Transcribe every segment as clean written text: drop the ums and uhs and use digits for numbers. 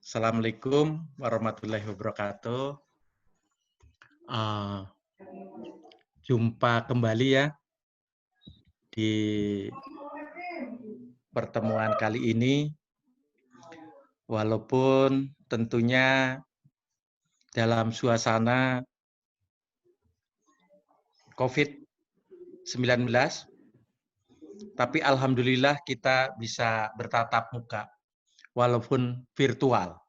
Assalamualaikum warahmatullahi wabarakatuh. Jumpa kembali ya di pertemuan kali ini, walaupun tentunya dalam suasana COVID-19, tapi alhamdulillah kita bisa bertatap muka, walaupun virtual.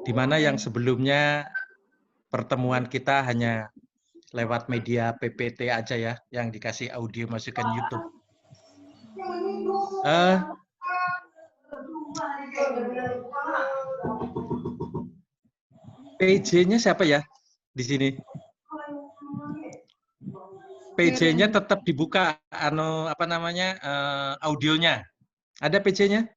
Di mana yang sebelumnya pertemuan kita hanya lewat media PPT aja ya, yang dikasih audio masukkan YouTube. PJ-nya siapa ya di sini? PJ-nya tetap dibuka, audionya. Ada PJ-nya?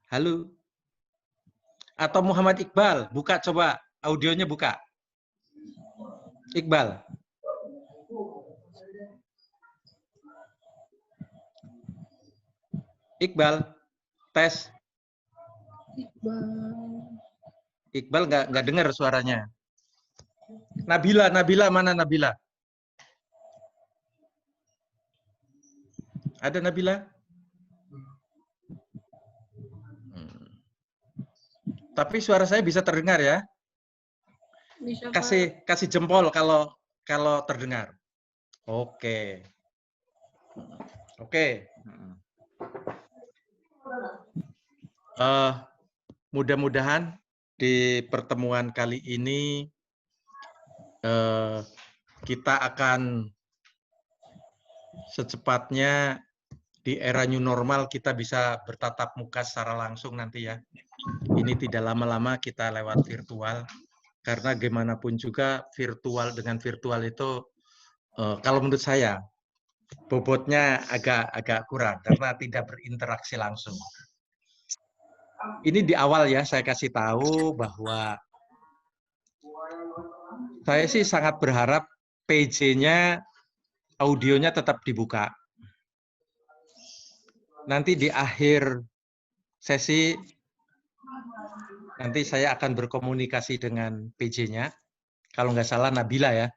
Halo? Atau Muhammad Iqbal, buka coba, audionya buka. Iqbal. Iqbal, tes. Iqbal nggak dengar suaranya. Nabila mana Nabila? Ada Nabila? Tapi suara saya bisa terdengar ya? Bisa, kasih jempol kalau terdengar. Oke. Oke. Mudah-mudahan di pertemuan kali ini kita akan secepatnya di era new normal kita bisa bertatap muka secara langsung nanti ya. Ini tidak lama-lama kita lewat virtual, karena gimana pun juga virtual dengan virtual itu kalau menurut saya bobotnya agak kurang karena tidak berinteraksi langsung. Ini di awal ya saya kasih tahu bahwa saya sih sangat berharap PJ-nya audionya tetap dibuka. Nanti di akhir sesi nanti saya akan berkomunikasi dengan PJ-nya. Kalau nggak salah Nabila ya.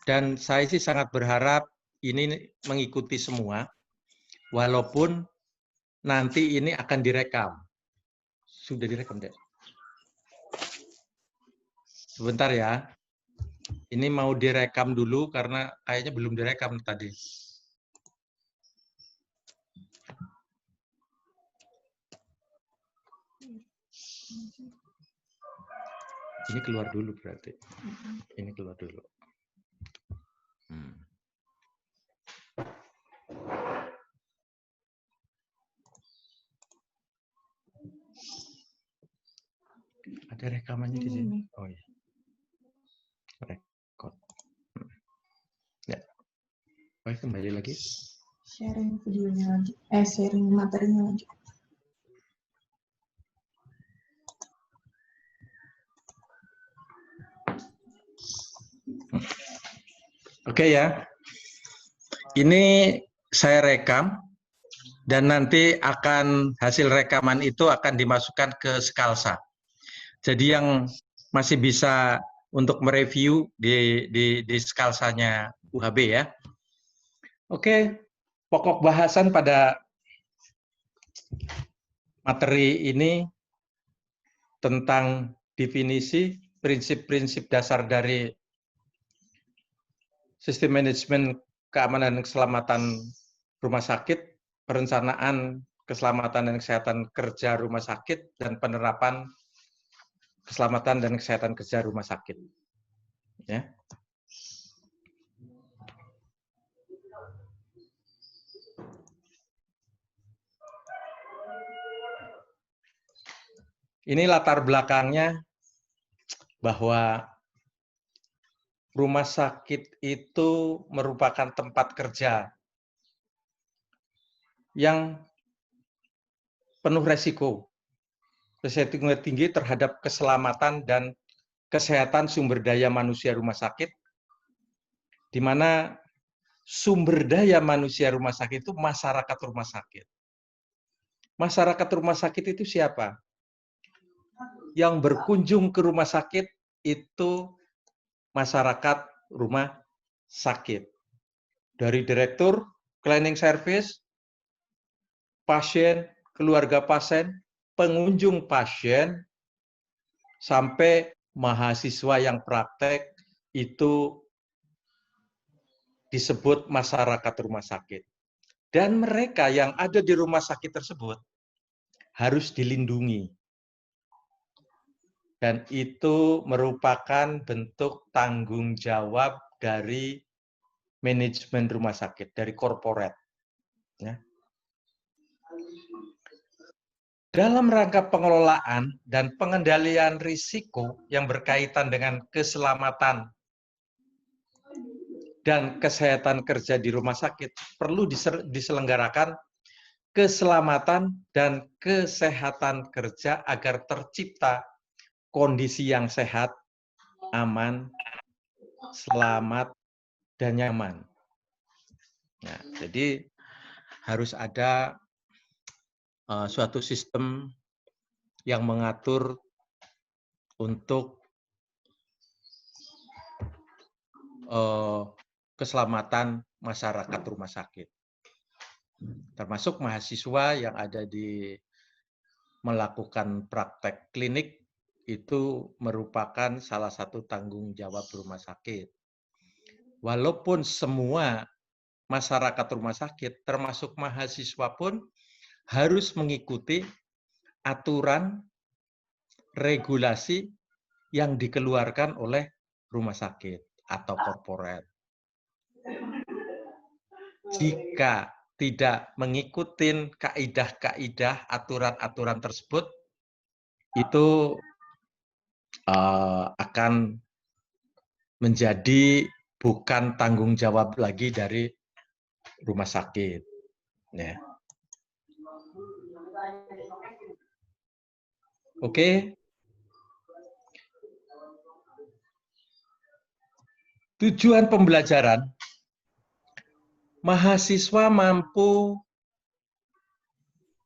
Dan saya sih sangat berharap ini mengikuti semua, walaupun nanti ini akan direkam. Sudah direkam, Dek? Sebentar ya. Ini mau direkam dulu karena kayaknya belum direkam tadi. Ini keluar dulu berarti. Ini keluar dulu. Ada rekamannya di sini. Oh iya. Record. Ya. Oke, kembali lagi. Sharing videonya lagi. Sharing materinya lagi. Oke ya. Ini saya rekam dan nanti hasil rekaman itu akan dimasukkan ke Skalsa. Jadi yang masih bisa untuk mereview di Skalsanya UHB ya. Oke, pokok bahasan pada materi ini tentang definisi prinsip-prinsip dasar dari sistem manajemen keamanan dan keselamatan rumah sakit, perencanaan keselamatan dan kesehatan kerja rumah sakit, dan penerapan keselamatan dan kesehatan kerja rumah sakit. Ya. Ini latar belakangnya bahwa rumah sakit itu merupakan tempat kerja yang penuh resiko tinggi terhadap keselamatan dan kesehatan sumber daya manusia rumah sakit, di mana sumber daya manusia rumah sakit itu masyarakat rumah sakit. Masyarakat rumah sakit itu siapa? Yang berkunjung ke rumah sakit itu masyarakat rumah sakit. Dari direktur, cleaning service, pasien, keluarga pasien, pengunjung pasien, sampai mahasiswa yang praktek itu disebut masyarakat rumah sakit. Dan mereka yang ada di rumah sakit tersebut harus dilindungi. Dan itu merupakan bentuk tanggung jawab dari manajemen rumah sakit, dari korporat. Ya. Dalam rangka pengelolaan dan pengendalian risiko yang berkaitan dengan keselamatan dan kesehatan kerja di rumah sakit, perlu diselenggarakan keselamatan dan kesehatan kerja agar tercipta kondisi yang sehat, aman, selamat, dan nyaman. Nah, jadi harus ada suatu sistem yang mengatur untuk keselamatan masyarakat rumah sakit. Termasuk mahasiswa yang ada di melakukan praktek klinik itu merupakan salah satu tanggung jawab rumah sakit. Walaupun semua masyarakat rumah sakit, termasuk mahasiswa pun harus mengikuti aturan regulasi yang dikeluarkan oleh rumah sakit atau korporat. Jika tidak mengikuti kaidah-kaidah aturan-aturan tersebut, itu akan menjadi bukan tanggung jawab lagi dari rumah sakit. Ya. Oke. Tujuan pembelajaran, mahasiswa mampu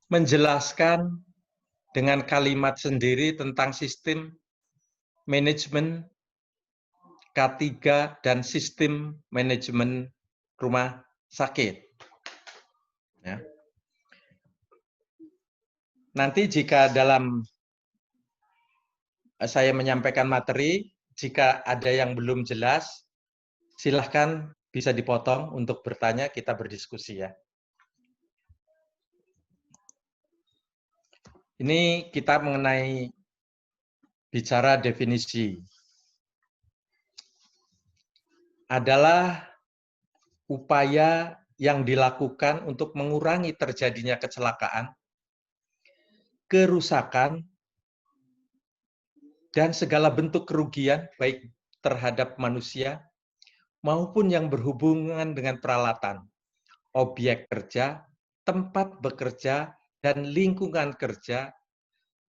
menjelaskan dengan kalimat sendiri tentang sistem manajemen K3 dan sistem manajemen rumah sakit. Ya. Nanti jika dalam saya menyampaikan materi, jika ada yang belum jelas, silahkan bisa dipotong untuk bertanya, kita berdiskusi ya. Ini kita mengenai bicara definisi. Adalah upaya yang dilakukan untuk mengurangi terjadinya kecelakaan, kerusakan, dan segala bentuk kerugian baik terhadap manusia maupun yang berhubungan dengan peralatan, objek kerja, tempat bekerja, dan lingkungan kerja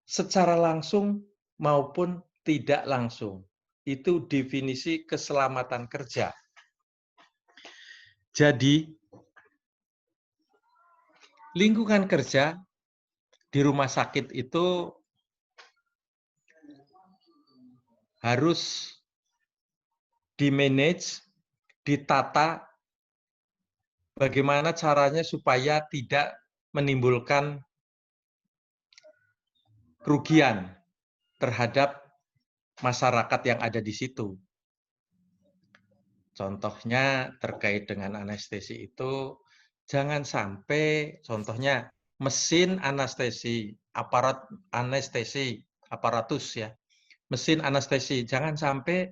secara langsung maupun tidak langsung. Itu definisi keselamatan kerja. Jadi, lingkungan kerja di rumah sakit itu harus di-manage, ditata bagaimana caranya supaya tidak menimbulkan kerugian terhadap masyarakat yang ada di situ. Contohnya terkait dengan anestesi itu, jangan sampai contohnya mesin anestesi, aparat anestesi, aparatus ya, mesin anestesi, jangan sampai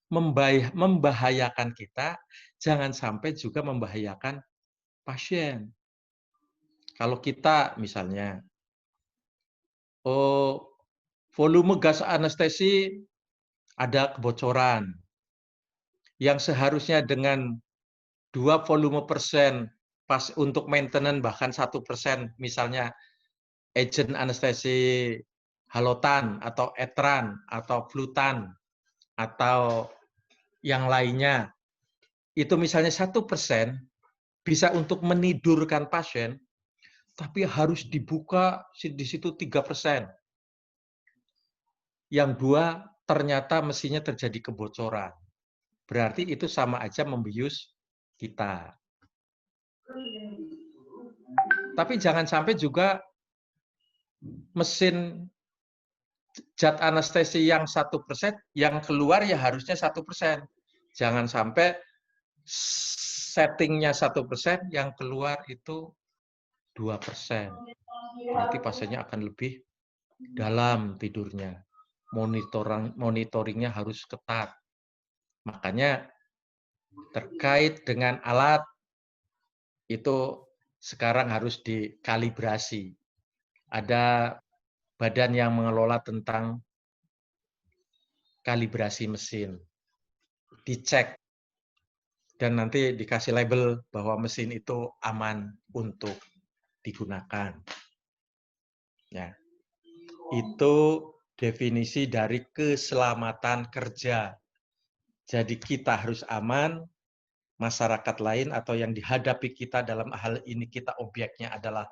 membahayakan kita, jangan sampai juga membahayakan pasien. Kalau kita misalnya, volume gas anestesi ada kebocoran, yang seharusnya dengan 2 volume persen pas untuk maintenance bahkan 1%, misalnya agent anestesi halotan atau etran atau flutan atau yang lainnya itu misalnya 1% bisa untuk menidurkan pasien, tapi harus dibuka di situ 3%. Yang 2 ternyata mesinnya terjadi kebocoran. Berarti itu sama aja membius kita. Tapi jangan sampai juga mesin zat anestesi yang 1%, yang keluar ya harusnya 1%. Jangan sampai settingnya 1%, yang keluar itu 2%. Berarti pasiennya akan lebih dalam tidurnya. Monitoringnya harus ketat. Makanya terkait dengan alat, itu sekarang harus dikalibrasi. Ada badan yang mengelola tentang kalibrasi mesin. Dicek dan nanti dikasih label bahwa mesin itu aman untuk digunakan. Ya. Itu definisi dari keselamatan kerja. Jadi kita harus aman, masyarakat lain atau yang dihadapi kita dalam hal ini kita objeknya adalah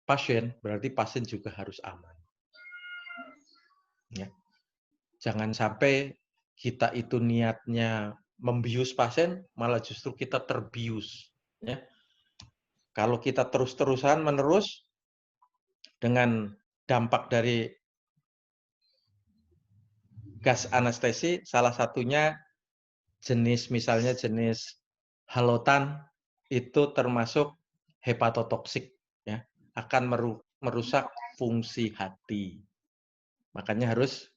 pasien, berarti pasien juga harus aman. Ya. Jangan sampai kita itu niatnya membius pasien, malah justru kita terbius. Ya. Kalau kita terus-terusan menerus dengan dampak dari gas anestesi, salah satunya misalnya jenis halotan, itu termasuk hepatotoksik, ya, akan merusak fungsi hati. Makanya harus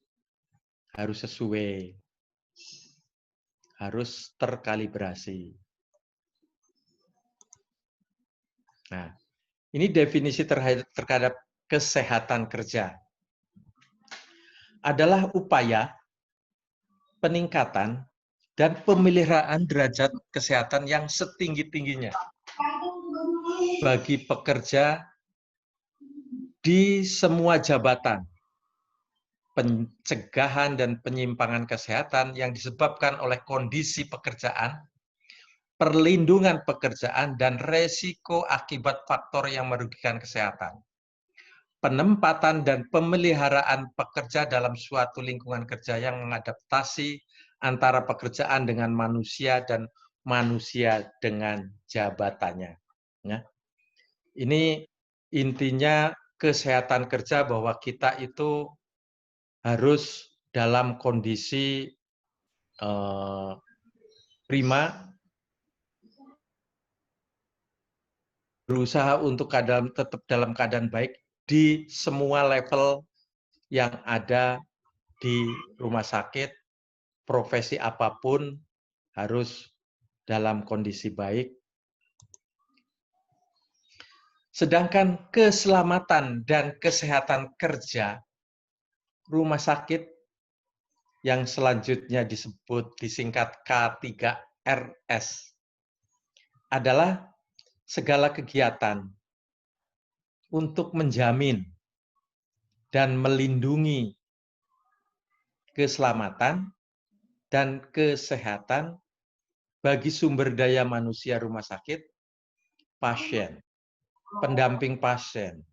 sesuai, harus terkalibrasi. Nah, ini definisi terhadap kesehatan kerja. Adalah upaya peningkatan dan pemeliharaan derajat kesehatan yang setinggi-tingginya bagi pekerja di semua jabatan, pencegahan dan penyimpangan kesehatan yang disebabkan oleh kondisi pekerjaan, perlindungan pekerjaan, dan resiko akibat faktor yang merugikan kesehatan. Penempatan dan pemeliharaan pekerja dalam suatu lingkungan kerja yang mengadaptasi antara pekerjaan dengan manusia dan manusia dengan jabatannya. Ya. Ini intinya kesehatan kerja, bahwa kita itu harus dalam kondisi prima, berusaha untuk tetap dalam keadaan baik di semua level yang ada di rumah sakit, profesi apapun harus dalam kondisi baik. Sedangkan keselamatan dan kesehatan kerja rumah sakit yang selanjutnya disingkat K3RS adalah segala kegiatan untuk menjamin dan melindungi keselamatan dan kesehatan bagi sumber daya manusia rumah sakit, pasien, pendamping pasien,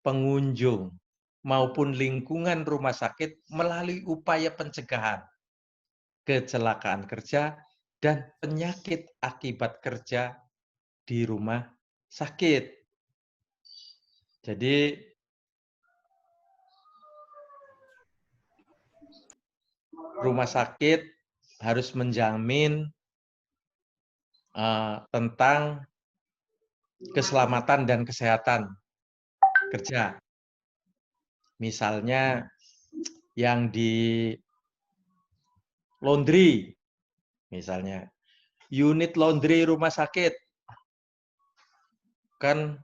pengunjung, maupun lingkungan rumah sakit melalui upaya pencegahan kecelakaan kerja dan penyakit akibat kerja di rumah sakit. Jadi rumah sakit harus menjamin tentang keselamatan dan kesehatan kerja. Misalnya yang di laundry, misalnya unit laundry rumah sakit kan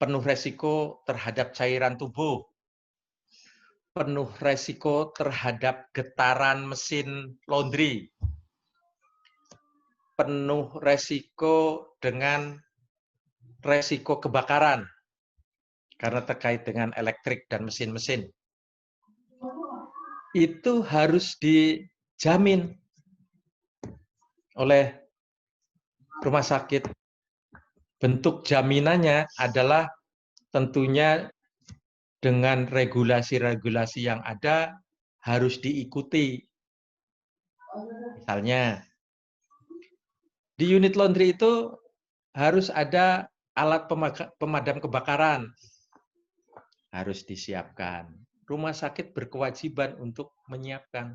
penuh resiko terhadap cairan tubuh, penuh resiko terhadap getaran mesin laundry, penuh resiko dengan resiko kebakaran karena terkait dengan elektrik dan mesin-mesin. Itu harus dijamin oleh rumah sakit. Bentuk jaminannya adalah tentunya dengan regulasi-regulasi yang ada harus diikuti. Misalnya, di unit laundry itu harus ada alat pemadam kebakaran. Harus disiapkan. Rumah sakit berkewajiban untuk menyiapkan.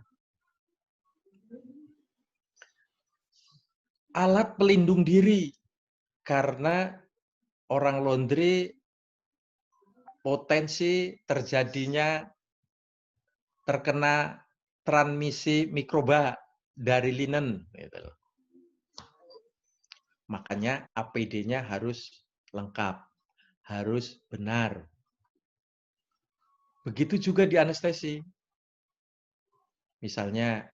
Alat pelindung diri. Karena orang laundry potensi terjadinya terkena transmisi mikroba dari linen. Gitu. Makanya APD-nya harus lengkap, harus benar. Begitu juga di anestesi. Misalnya,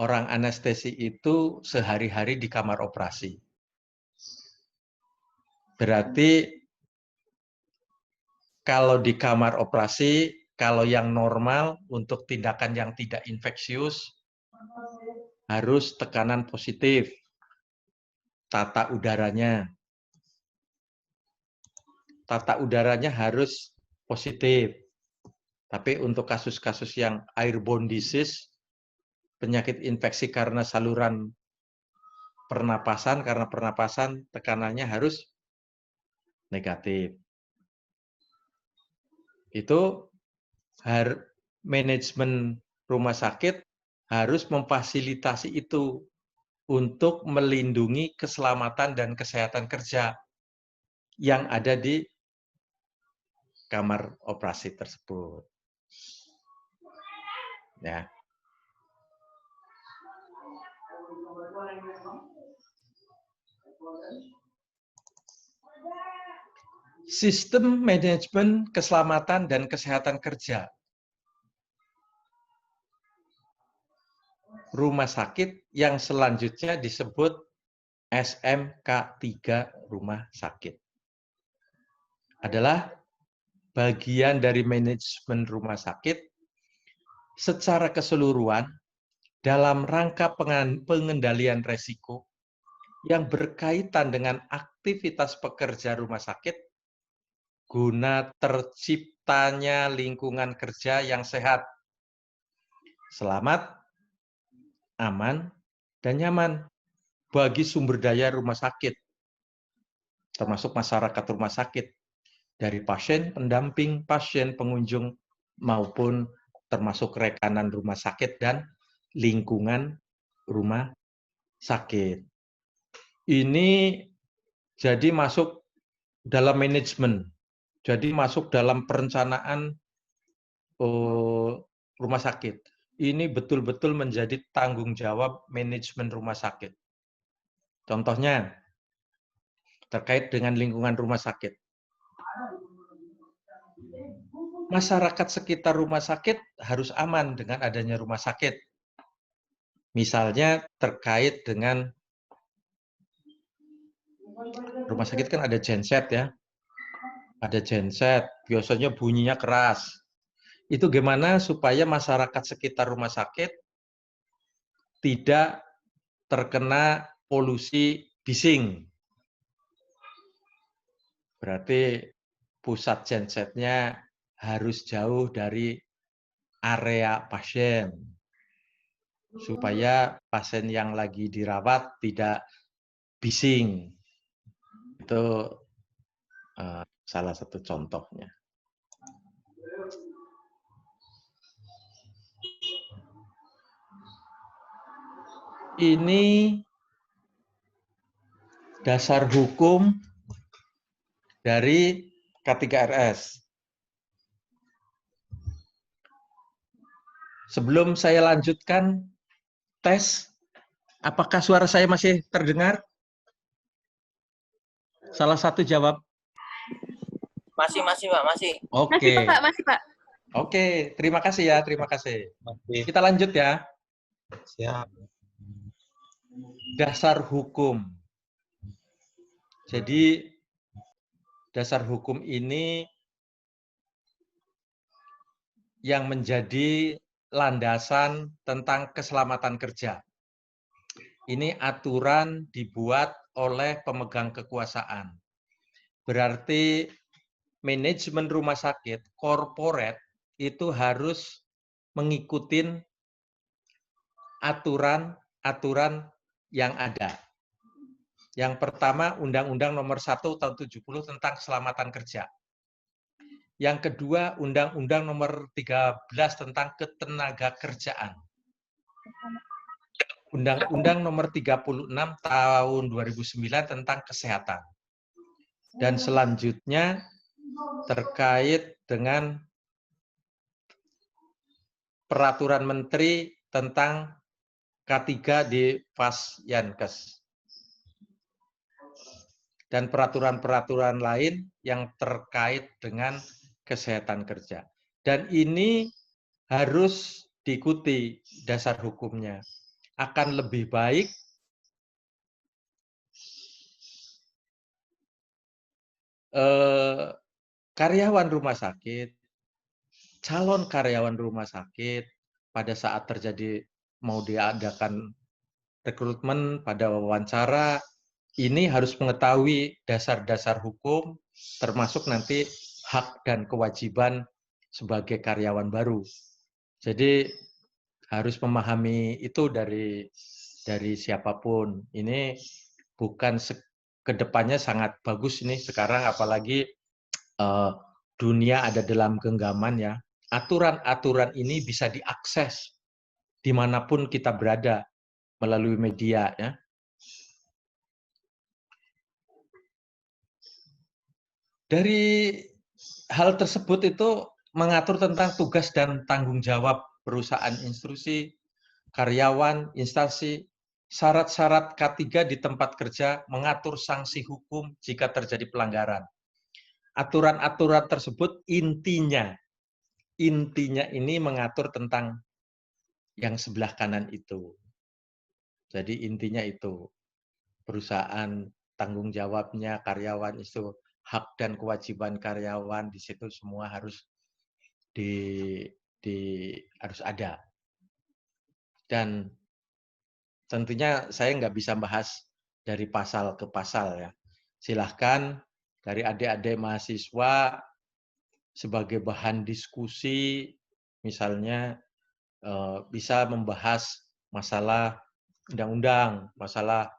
orang anestesi itu sehari-hari di kamar operasi. Berarti kalau di kamar operasi, kalau yang normal untuk tindakan yang tidak infeksius, harus tekanan positif. Tata udaranya. Tata udaranya harus positif. Tapi untuk kasus-kasus yang airborne disease, penyakit infeksi karena saluran pernapasan, karena pernapasan tekanannya harus negatif. Itu manajemen rumah sakit harus memfasilitasi itu untuk melindungi keselamatan dan kesehatan kerja yang ada di kamar operasi tersebut. Ya. Sistem manajemen keselamatan dan kesehatan kerja. Rumah sakit yang selanjutnya disebut SMK 3 rumah sakit. Adalah bagian dari manajemen rumah sakit secara keseluruhan dalam rangka pengendalian resiko yang berkaitan dengan aktivitas pekerja rumah sakit guna terciptanya lingkungan kerja yang sehat, selamat, aman, dan nyaman bagi sumber daya rumah sakit, termasuk masyarakat rumah sakit, dari pasien, pendamping, pasien, pengunjung, maupun termasuk rekanan rumah sakit dan lingkungan rumah sakit. Ini jadi masuk dalam manajemen, jadi masuk dalam perencanaan rumah sakit. Ini betul-betul menjadi tanggung jawab manajemen rumah sakit. Contohnya, terkait dengan lingkungan rumah sakit. Masyarakat sekitar rumah sakit harus aman dengan adanya rumah sakit. Misalnya terkait dengan rumah sakit kan ada genset ya. Ada genset, biasanya bunyinya keras. Itu gimana supaya masyarakat sekitar rumah sakit tidak terkena polusi bising. Berarti pusat gensetnya harus jauh dari area pasien. Supaya pasien yang lagi dirawat tidak bising. Itu salah satu contohnya. Ini dasar hukum dari K3RS. Sebelum saya lanjutkan tes, apakah suara saya masih terdengar? Salah satu jawab. Masih Pak, masih. Oke. Masih Pak, masih Pak. Oke, terima kasih ya, terima kasih. Kita lanjut ya. Siap. Dasar hukum. Jadi dasar hukum ini yang menjadi landasan tentang keselamatan kerja. Ini aturan dibuat oleh pemegang kekuasaan. Berarti manajemen rumah sakit, corporate, itu harus mengikuti aturan-aturan yang ada. Yang pertama, Undang-Undang Nomor 1 Tahun 70 tentang Keselamatan Kerja. Yang kedua, Undang-Undang Nomor 13 tentang Ketenagakerjaan. Undang-Undang Nomor 36 Tahun 2009 tentang Kesehatan. Dan selanjutnya terkait dengan Peraturan Menteri tentang K3 di Fasyankes. Dan peraturan-peraturan lain yang terkait dengan kesehatan kerja. Dan ini harus diikuti dasar hukumnya. Akan lebih baik karyawan rumah sakit, calon karyawan rumah sakit pada saat terjadi mau diadakan rekrutmen pada wawancara, ini harus mengetahui dasar-dasar hukum, termasuk nanti hak dan kewajiban sebagai karyawan baru. Jadi harus memahami itu dari siapapun. Ini bukan kedepannya sangat bagus ini sekarang, apalagi dunia ada dalam genggaman ya. Aturan-aturan ini bisa diakses dimanapun kita berada melalui media ya. Dari hal tersebut itu mengatur tentang tugas dan tanggung jawab perusahaan, institusi, karyawan, instansi, syarat-syarat K3 di tempat kerja, mengatur sanksi hukum jika terjadi pelanggaran. Aturan-aturan tersebut intinya ini mengatur tentang yang sebelah kanan itu. Jadi intinya itu, perusahaan, tanggung jawabnya, karyawan itu, hak dan kewajiban karyawan di situ semua harus harus ada. Dan tentunya saya nggak bisa bahas dari pasal ke pasal ya. Silahkan dari adik-adik mahasiswa sebagai bahan diskusi, misalnya bisa membahas masalah undang-undang, masalah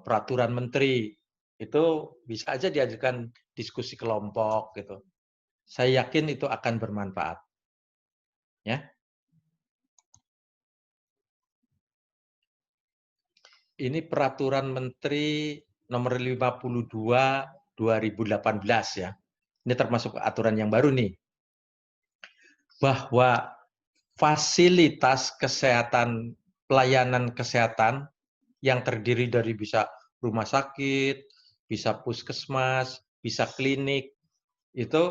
peraturan menteri, itu bisa aja diajukan diskusi kelompok gitu. Saya yakin itu akan bermanfaat. Ya. Ini peraturan menteri nomor 52 2018 ya. Ini termasuk aturan yang baru nih. Bahwa fasilitas kesehatan, pelayanan kesehatan yang terdiri dari bisa rumah sakit, bisa puskesmas, bisa klinik, itu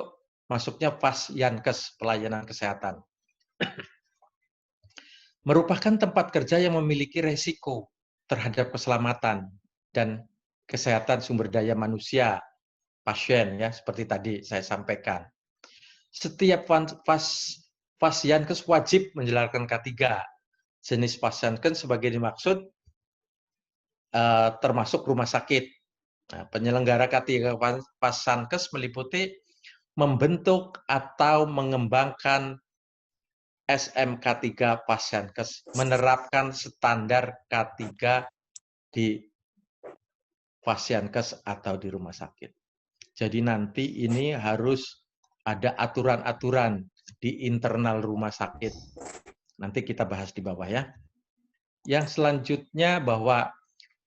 masuknya Fasyankes, pelayanan kesehatan. Merupakan tempat kerja yang memiliki resiko terhadap keselamatan dan kesehatan sumber daya manusia, pasien ya, seperti tadi saya sampaikan. Setiap Fasyankes wajib menjalankan K3. Jenis Fasyankes sebagai dimaksud termasuk rumah sakit. Nah, penyelenggara K3 Fasyankes meliputi membentuk atau mengembangkan SMK3 Fasyankes, menerapkan standar K3 di Fasyankes atau di rumah sakit. Jadi nanti ini harus ada aturan-aturan di internal rumah sakit. Nanti kita bahas di bawah ya. Yang selanjutnya bahwa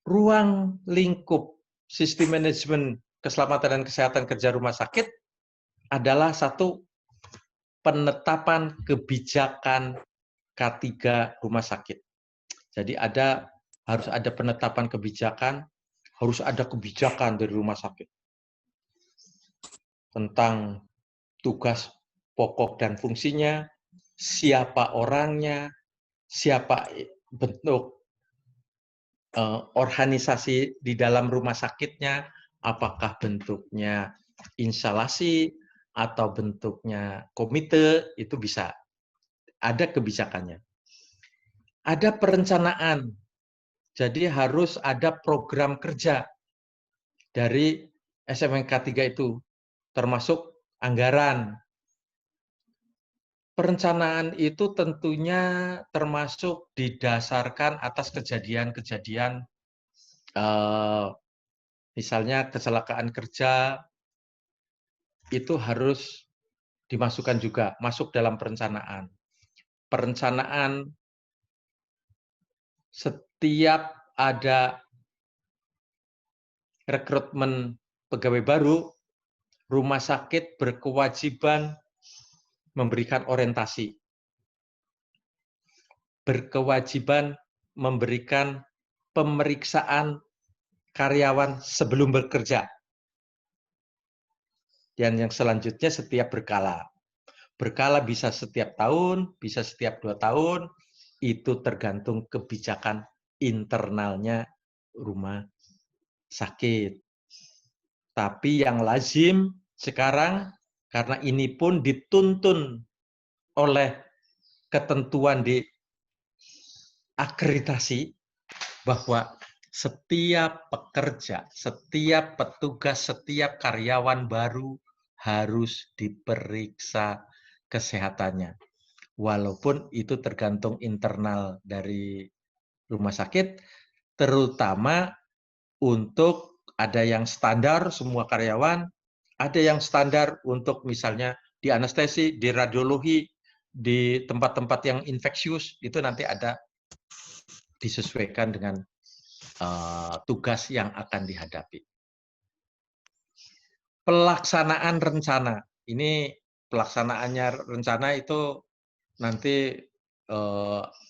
ruang lingkup sistem manajemen keselamatan dan kesehatan kerja rumah sakit adalah satu penetapan kebijakan K3 rumah sakit. Jadi harus ada penetapan kebijakan, harus ada kebijakan dari rumah sakit tentang tugas pokok dan fungsinya, siapa orangnya, siapa bentuk organisasi di dalam rumah sakitnya, apakah bentuknya instalasi atau bentuknya komite, itu bisa. Ada kebijakannya. Ada perencanaan Jadi harus ada program kerja dari SMK 3 itu, termasuk anggaran. Perencanaan itu tentunya termasuk didasarkan atas kejadian-kejadian, misalnya kecelakaan kerja, itu harus dimasukkan juga, masuk dalam perencanaan. Perencanaan setiap ada rekrutmen pegawai baru, rumah sakit berkewajiban memberikan orientasi, berkewajiban memberikan pemeriksaan karyawan sebelum bekerja. Dan yang selanjutnya setiap berkala. Berkala bisa setiap tahun, bisa setiap 2 tahun, itu tergantung kebijakan internalnya rumah sakit. Tapi yang lazim sekarang, karena ini pun dituntun oleh ketentuan di akreditasi, bahwa setiap pekerja, setiap petugas, setiap karyawan baru harus diperiksa kesehatannya. Walaupun itu tergantung internal dari rumah sakit, terutama untuk ada yang standar semua karyawan, ada yang standar untuk misalnya di anestesi, di radiologi, di tempat-tempat yang infeksius, itu nanti ada disesuaikan dengan tugas yang akan dihadapi. Pelaksanaan rencana, ini pelaksanaannya rencana itu nanti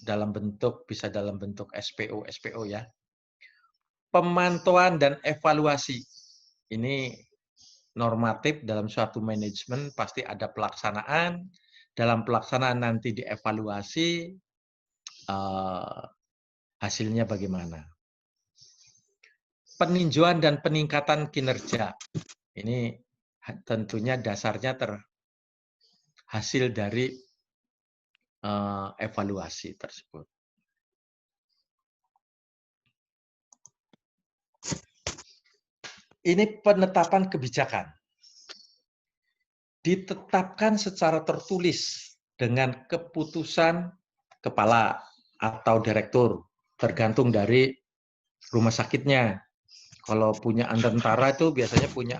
dalam bentuk, bisa dalam bentuk SPO ya. Pemantauan dan evaluasi, ini normatif dalam suatu manajemen pasti ada pelaksanaan, dalam pelaksanaan nanti dievaluasi hasilnya bagaimana. Peninjauan dan peningkatan kinerja, ini tentunya dasarnya hasil dari evaluasi tersebut. Ini penetapan kebijakan. Ditetapkan secara tertulis dengan keputusan kepala atau direktur, tergantung dari rumah sakitnya. Kalau punya tentara itu biasanya punya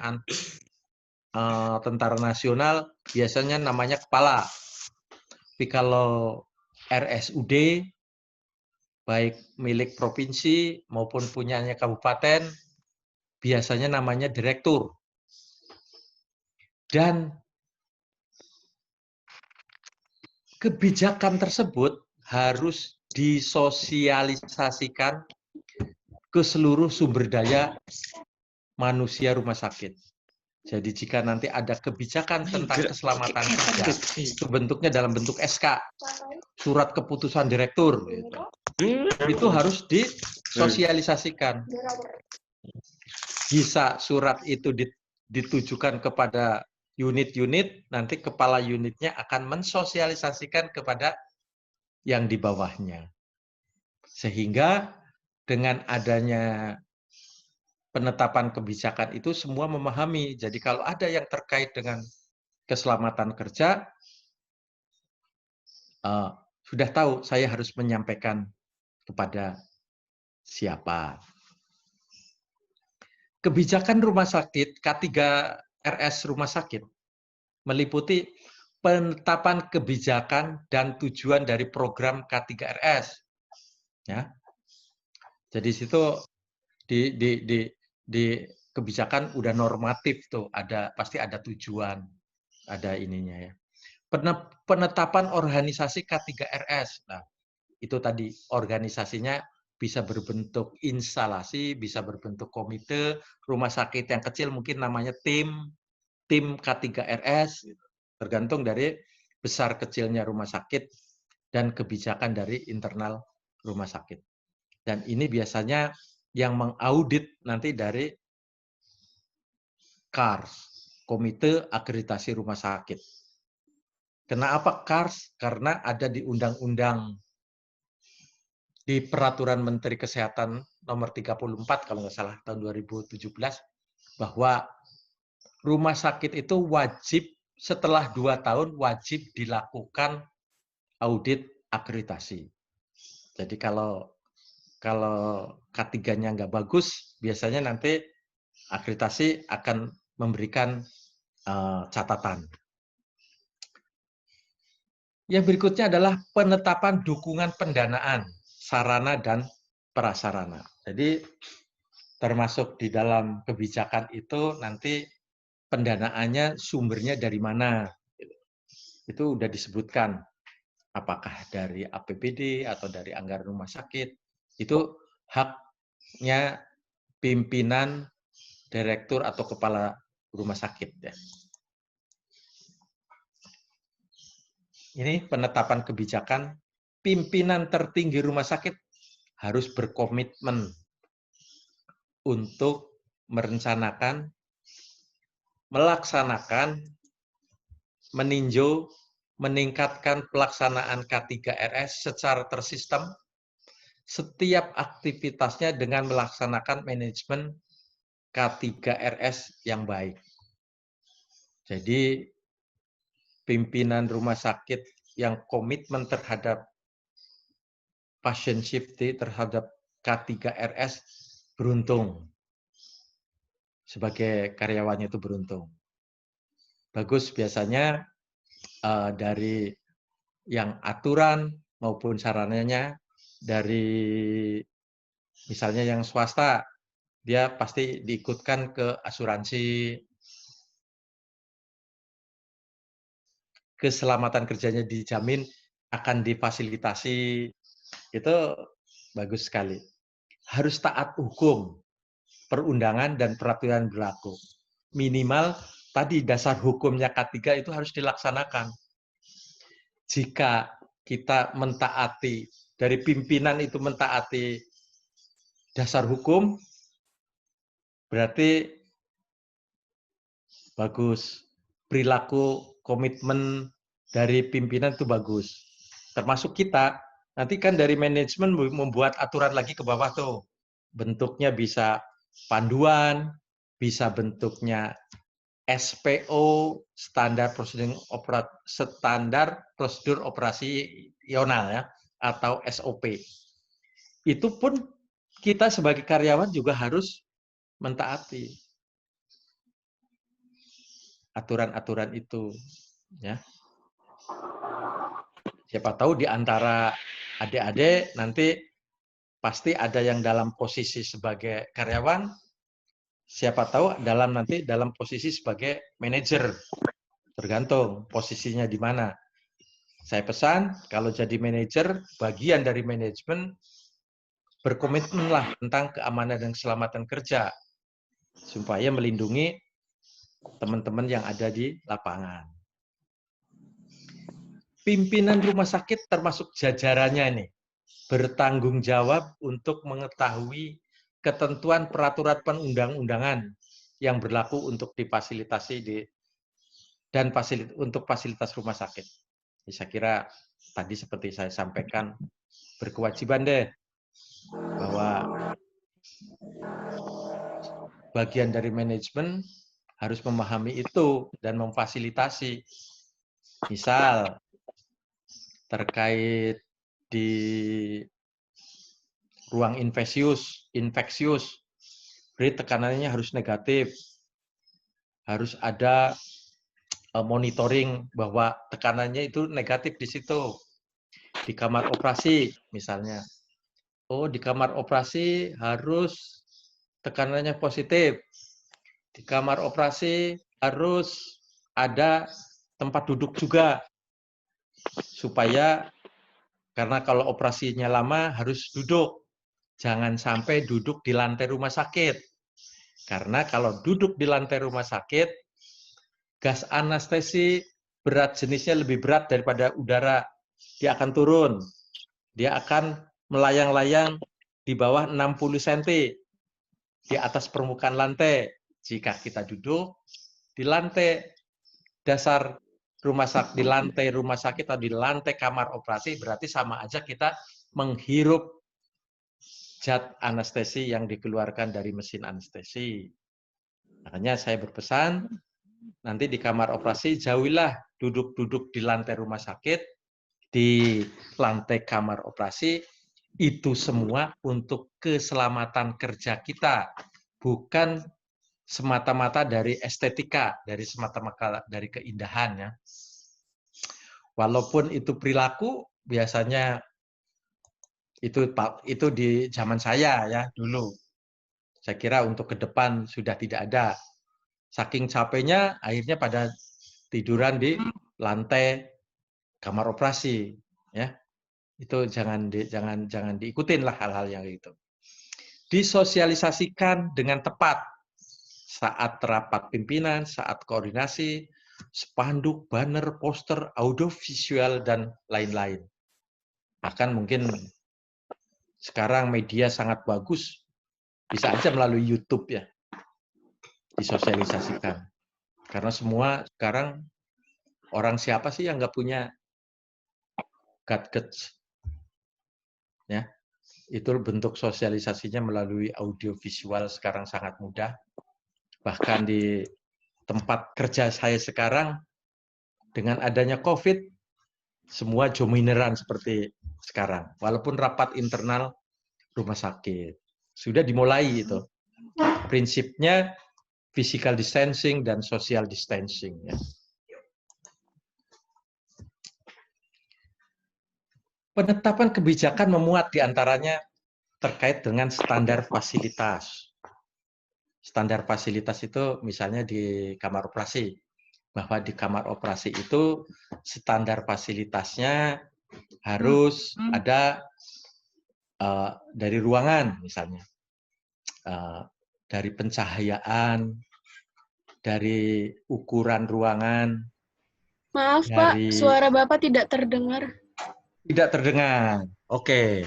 tentara nasional, biasanya namanya kepala. Tapi kalau RSUD, baik milik provinsi maupun punyanya kabupaten, biasanya namanya direktur. Dan kebijakan tersebut harus disosialisasikan ke seluruh sumber daya manusia rumah sakit. Jadi jika nanti ada kebijakan tentang keselamatan kerja, itu bentuknya dalam bentuk SK, surat keputusan direktur, itu harus disosialisasikan. Bisa surat itu ditujukan kepada unit-unit, nanti kepala unitnya akan mensosialisasikan kepada yang di bawahnya. Sehingga dengan adanya penetapan kebijakan itu semua memahami. Jadi kalau ada yang terkait dengan keselamatan kerja, sudah tahu saya harus menyampaikan kepada siapa. Kebijakan rumah sakit, K3RS rumah sakit, meliputi penetapan kebijakan dan tujuan dari program K3RS. Ya. Jadi situ di kebijakan udah normatif tuh, pasti ada tujuan, ada ininya ya. Penetapan organisasi K3RS. Nah, itu tadi organisasinya bisa berbentuk instalasi, bisa berbentuk komite, rumah sakit yang kecil mungkin namanya tim K3RS, tergantung dari besar kecilnya rumah sakit dan kebijakan dari internal rumah sakit. Dan ini biasanya yang mengaudit nanti dari KARS, Komite Akreditasi Rumah Sakit. Kenapa KARS? Karena ada di Undang-Undang di Peraturan Menteri Kesehatan nomor 34 kalau nggak salah tahun 2017 bahwa rumah sakit itu wajib setelah 2 tahun wajib dilakukan audit akreditasi. Jadi kalau K3-nya nggak bagus, biasanya nanti akreditasi akan memberikan catatan. Yang berikutnya adalah penetapan dukungan pendanaan sarana dan prasarana. Jadi termasuk di dalam kebijakan itu nanti pendanaannya sumbernya dari mana. Itu sudah disebutkan. Apakah dari APBD atau dari anggaran rumah sakit. Itu haknya pimpinan, direktur atau kepala rumah sakit. Ya. Ini penetapan kebijakan, pimpinan tertinggi rumah sakit harus berkomitmen untuk merencanakan, melaksanakan, meninjau, meningkatkan pelaksanaan K3RS secara tersistem, setiap aktivitasnya dengan melaksanakan manajemen K3RS yang baik. Jadi, pimpinan rumah sakit yang komitmen terhadap patient safety, terhadap K3RS, beruntung. Sebagai karyawannya itu beruntung. Bagus biasanya dari yang aturan maupun sarananya, dari misalnya yang swasta, dia pasti diikutkan ke asuransi, keselamatan kerjanya dijamin, akan difasilitasi, itu bagus sekali. Harus taat hukum, perundangan dan peraturan berlaku. Minimal tadi dasar hukumnya K3 itu harus dilaksanakan. Jika kita mentaati, dari pimpinan itu mentaati dasar hukum, berarti bagus. Perilaku, komitmen dari pimpinan itu bagus. Termasuk kita, nanti kan dari manajemen membuat aturan lagi ke bawah tuh. Bentuknya bisa panduan, bisa bentuknya SPO, standar prosedur operasional ya, atau SOP. Itu pun kita sebagai karyawan juga harus mentaati aturan-aturan itu, ya. Siapa tahu di antara adik-adik nanti pasti ada yang dalam posisi sebagai karyawan, siapa tahu nanti dalam posisi sebagai manajer. Tergantung posisinya di mana. Saya pesan, kalau jadi manajer, bagian dari manajemen, berkomitmenlah tentang keamanan dan keselamatan kerja, supaya melindungi teman-teman yang ada di lapangan. Pimpinan rumah sakit termasuk jajarannya ini, bertanggung jawab untuk mengetahui ketentuan peraturan perundang-undangan yang berlaku untuk difasilitasi dan untuk fasilitas rumah sakit. Jadi saya kira tadi seperti saya sampaikan, berkewajiban deh bahwa bagian dari manajemen harus memahami itu dan memfasilitasi. Misal terkait di ruang infeksius, berarti tekanannya harus negatif. Harus ada monitoring bahwa tekanannya itu negatif di situ. Di kamar operasi misalnya. Oh, di kamar operasi harus tekanannya positif. Di kamar operasi harus ada tempat duduk juga. Supaya, karena kalau operasinya lama harus duduk. Jangan sampai duduk di lantai rumah sakit. Karena kalau duduk di lantai rumah sakit, gas anestesi berat jenisnya lebih berat daripada udara. Dia akan turun. Dia akan melayang-layang di bawah 60 cm di atas permukaan lantai. Jika kita duduk di lantai dasar rumah sakit, di lantai rumah sakit atau di lantai kamar operasi, berarti sama aja kita menghirup zat anestesi yang dikeluarkan dari mesin anestesi. Makanya saya berpesan, nanti di kamar operasi jauhilah duduk-duduk di lantai rumah sakit, di lantai kamar operasi, itu semua untuk keselamatan kerja kita, bukan semata-mata dari estetika, dari semata-mata dari keindahan ya. Walaupun itu perilaku biasanya itu di zaman saya ya dulu. Saya kira untuk ke depan sudah tidak ada. Saking capeknya akhirnya pada tiduran di lantai kamar operasi ya. Itu jangan diikutin lah hal-hal yang itu. Disosialisasikan dengan tepat saat rapat pimpinan, saat koordinasi, spanduk, banner, poster, audiovisual dan lain-lain. Bahkan mungkin sekarang media sangat bagus, bisa aja melalui YouTube ya, disosialisasikan. Karena semua sekarang orang siapa sih yang nggak punya gadgets? Ya, itu bentuk sosialisasinya melalui audiovisual sekarang sangat mudah. Bahkan di tempat kerja saya sekarang, dengan adanya COVID, semua jomineran seperti sekarang. Walaupun rapat internal rumah sakit. Sudah dimulai itu. Prinsipnya physical distancing dan social distancing. Ya. Penetapan kebijakan memuat diantaranya terkait dengan standar fasilitas. Standar fasilitas itu misalnya di kamar operasi. Bahwa di kamar operasi itu standar fasilitasnya harus ada dari ruangan misalnya. Dari pencahayaan, dari ukuran ruangan. Maaf dari... Pak, suara Bapak tidak terdengar. Tidak terdengar. Oke,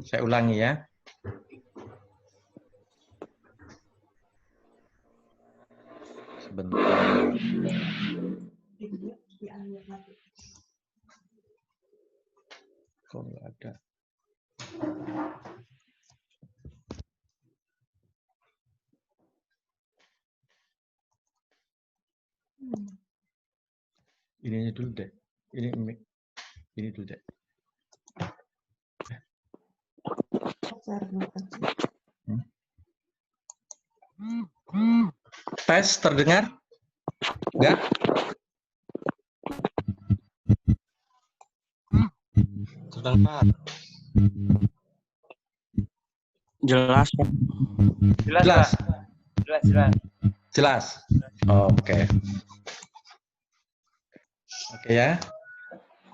saya ulangi ya. Sebentar. Kok nggak ada? Ini dulu deh. Ini dulu deh. Tes terdengar? Enggak? Terdengar. Jelas, Pak. Jelas. Jelas. Oke. Oke ya.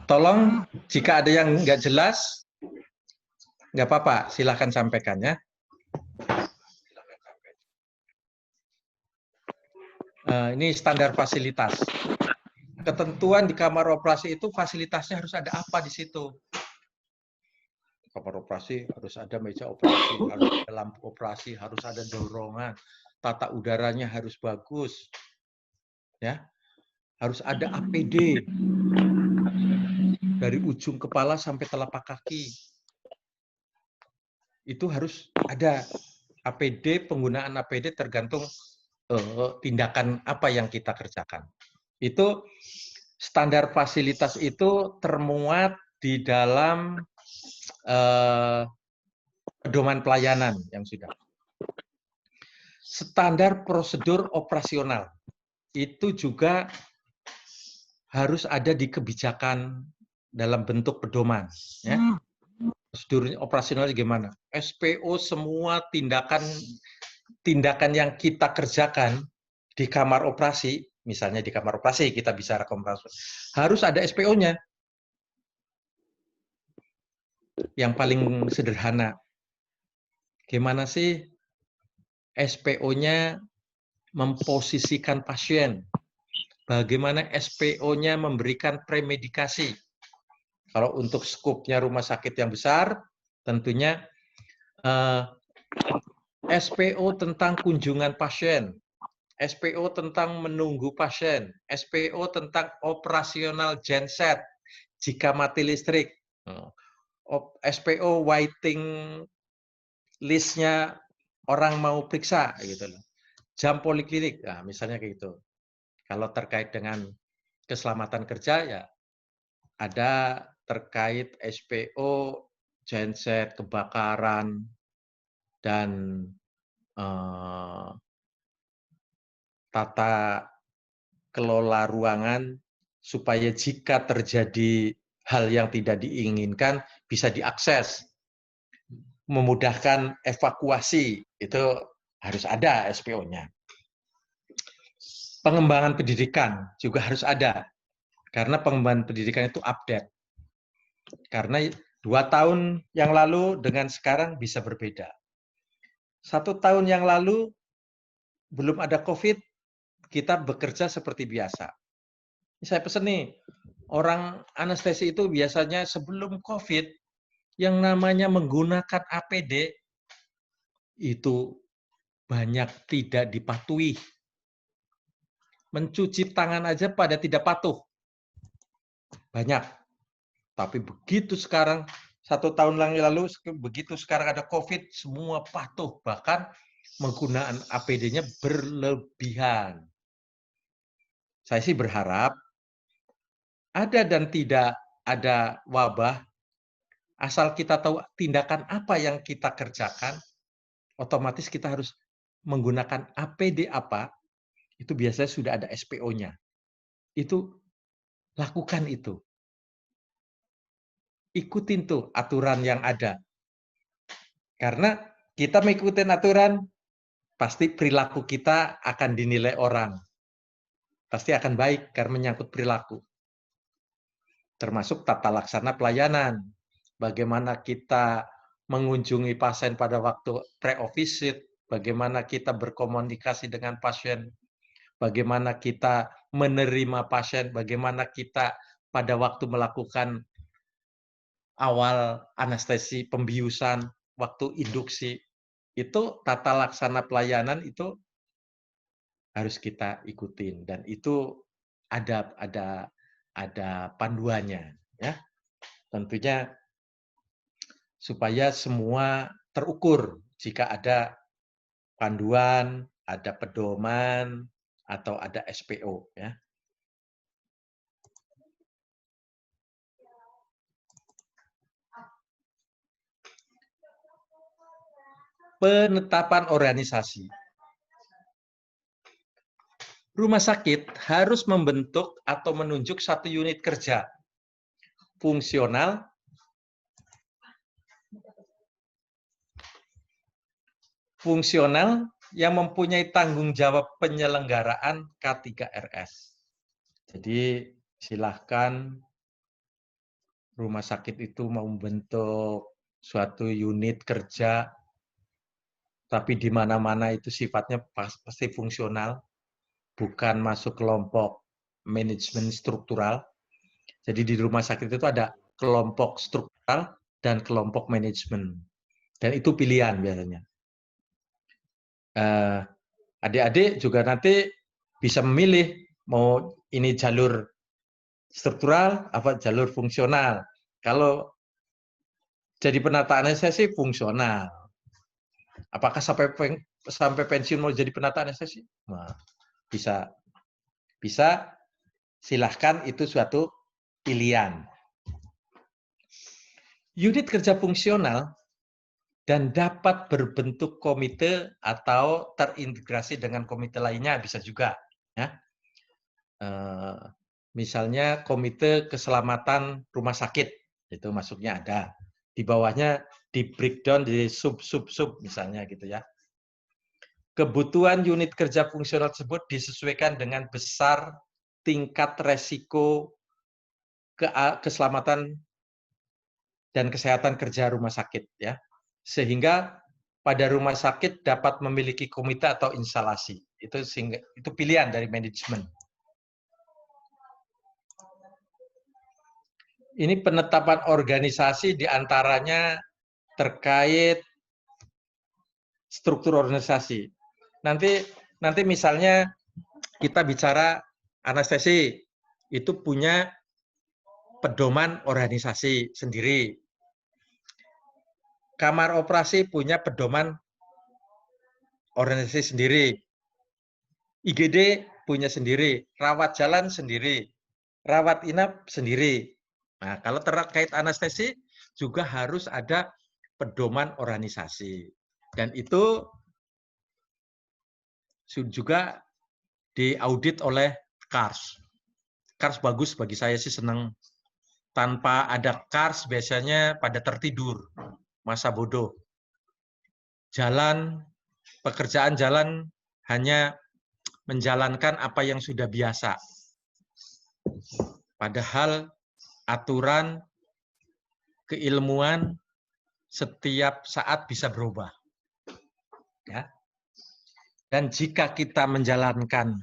Tolong jika ada yang nggak jelas, nggak apa-apa, silahkan sampaikan ya. Ini standar fasilitas. Ketentuan di kamar operasi itu fasilitasnya harus ada apa di situ. Kamar operasi harus ada meja operasi, harus ada lampu operasi, harus ada dorongan, tata udaranya harus bagus, ya, harus ada APD dari ujung kepala sampai telapak kaki. Itu harus ada APD, penggunaan APD tergantung tindakan apa yang kita kerjakan. Itu standar fasilitas itu termuat di dalam pedoman pelayanan yang sudah. Standar prosedur operasional itu juga harus ada di kebijakan dalam bentuk pedoman. Ya. Prosedur operasional gimana? SPO semua tindakan yang kita kerjakan di kamar operasi, misalnya di kamar operasi kita bisa rekomendasi, harus ada SPO-nya. Yang paling sederhana, gimana sih SPO-nya memposisikan pasien? Bagaimana SPO-nya memberikan premedikasi? Kalau untuk skupnya rumah sakit yang besar, tentunya SPO tentang kunjungan pasien, SPO tentang menunggu pasien, SPO tentang operasional genset jika mati listrik, SPO waiting listnya orang mau periksa gitu loh. Jam poliklinik, nah, misalnya kayak gitu. Kalau terkait dengan keselamatan kerja ya ada terkait SPO, genset, kebakaran, dan tata kelola ruangan supaya jika terjadi hal yang tidak diinginkan bisa diakses, memudahkan evakuasi, itu harus ada SPO-nya. Pengembangan pendidikan juga harus ada, karena pengembangan pendidikan itu update. Karena 2 tahun yang lalu dengan sekarang bisa berbeda. 1 tahun yang lalu belum ada COVID, kita bekerja seperti biasa. Saya pesan nih, orang anestesi itu biasanya sebelum COVID, yang namanya menggunakan APD, itu banyak tidak dipatuhi. Mencuci tangan aja pada tidak patuh. Banyak. Tapi begitu sekarang, 1 tahun lalu, begitu sekarang ada COVID, semua patuh. Bahkan menggunakan APD-nya berlebihan. Saya sih berharap ada dan tidak ada wabah, asal kita tahu tindakan apa yang kita kerjakan, otomatis kita harus menggunakan APD apa, itu biasanya sudah ada SPO-nya. Itu lakukan itu. Ikutin tuh aturan yang ada. Karena kita mengikuti aturan, pasti perilaku kita akan dinilai orang. Pasti akan baik karena menyangkut perilaku. Termasuk tata laksana pelayanan. Bagaimana kita mengunjungi pasien pada waktu pre-visit, bagaimana kita berkomunikasi dengan pasien, bagaimana kita menerima pasien, bagaimana kita pada waktu melakukan awal anestesi, pembiusan, waktu induksi, itu tata laksana pelayanan itu harus kita ikutin, dan itu ada panduannya, ya. Tentunya supaya semua terukur. Jika ada panduan, ada pedoman, atau ada SPO, ya. Penetapan organisasi. Rumah sakit harus membentuk atau menunjuk 1 unit kerja fungsional yang mempunyai tanggung jawab penyelenggaraan K3RS. Jadi silahkan rumah sakit itu mau membentuk suatu unit kerja, tapi di mana-mana itu sifatnya pasti fungsional, bukan masuk kelompok manajemen struktural. Jadi di rumah sakit itu ada kelompok struktural dan kelompok manajemen. Dan itu pilihan biasanya. Adik-adik juga nanti bisa memilih mau ini jalur struktural apa jalur fungsional. Kalau jadi penata anestesi fungsional, apakah sampai pensiun mau jadi penata anestesi? Nah, bisa silahkan, itu suatu pilihan. Unit kerja fungsional dan dapat berbentuk komite atau terintegrasi dengan komite lainnya, bisa juga. Ya. Misalnya komite keselamatan rumah sakit, itu masuknya ada. Di bawahnya di breakdown di sub misalnya gitu ya. Kebutuhan unit kerja fungsional tersebut disesuaikan dengan besar tingkat resiko keselamatan dan kesehatan kerja rumah sakit, ya. Sehingga pada rumah sakit dapat memiliki komite atau instalasi. Itu pilihan dari manajemen. Ini penetapan organisasi diantaranya terkait struktur organisasi. Nanti misalnya kita bicara anestesi, itu punya pedoman organisasi sendiri. kamar operasi punya pedoman organisasi sendiri. IGD punya sendiri, rawat jalan sendiri, rawat inap sendiri. Nah, kalau terkait anestesi juga harus ada pedoman organisasi. Dan itu juga diaudit oleh KARS. KARS bagus, bagi saya sih senang. Tanpa ada KARS biasanya pada tertidur, masa bodoh. Pekerjaan jalan hanya menjalankan apa yang sudah biasa. Padahal aturan, keilmuan setiap saat bisa berubah. Ya. Dan jika kita menjalankan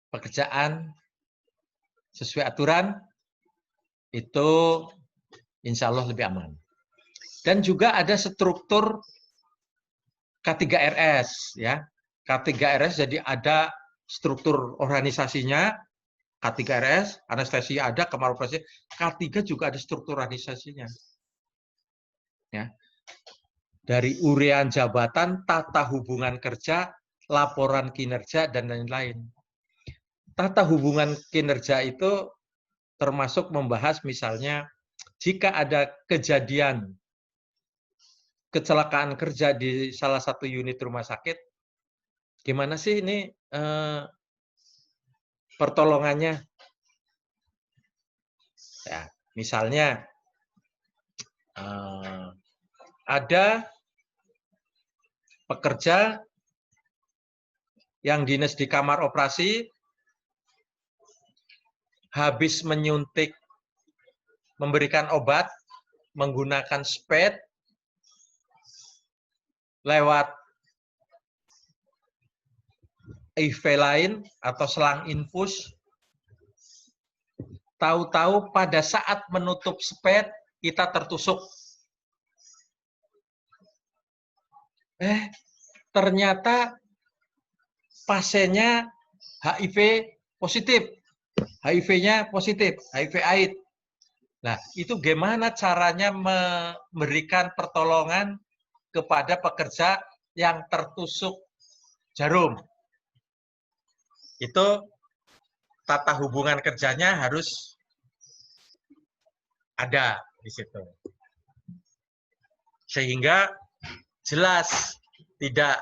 pekerjaan sesuai aturan, itu insya Allah lebih aman. Dan juga ada struktur K3RS, ya. K3RS jadi ada struktur organisasinya, K3RS, anestesi ada, kamar operasi, K3 juga ada struktur organisasinya. Ya. Dari urean jabatan, tata hubungan kerja, laporan kinerja, dan lain-lain. Tata hubungan kinerja itu termasuk membahas misalnya, jika ada kejadian kecelakaan kerja di salah satu unit rumah sakit, gimana sih ini pertolongannya? Ya, misalnya ada pekerja yang dinas di kamar operasi habis menyuntik, memberikan obat menggunakan spade lewat IV lain atau selang infus, tahu-tahu pada saat menutup spade kita tertusuk. Ternyata pasiennya HIV positif, HIV-nya positif, HIV AIDS. Nah, itu gimana caranya memberikan pertolongan kepada pekerja yang tertusuk jarum? Itu tata hubungan kerjanya harus ada di situ. Sehingga jelas tidak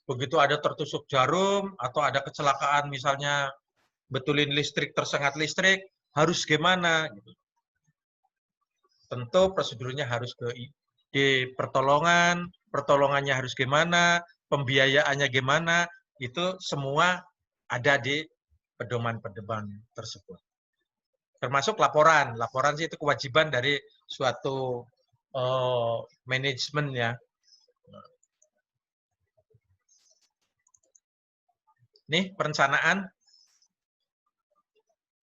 begitu ada tertusuk jarum atau ada kecelakaan misalnya betulin listrik, tersengat listrik, harus gimana gitu. Tentu prosedurnya harus di pertolongannya harus gimana, pembiayaannya gimana, itu semua ada di pedoman-pedoman tersebut. Termasuk laporan. Laporan sih itu kewajiban dari suatu manajemen ya. Nih perencanaan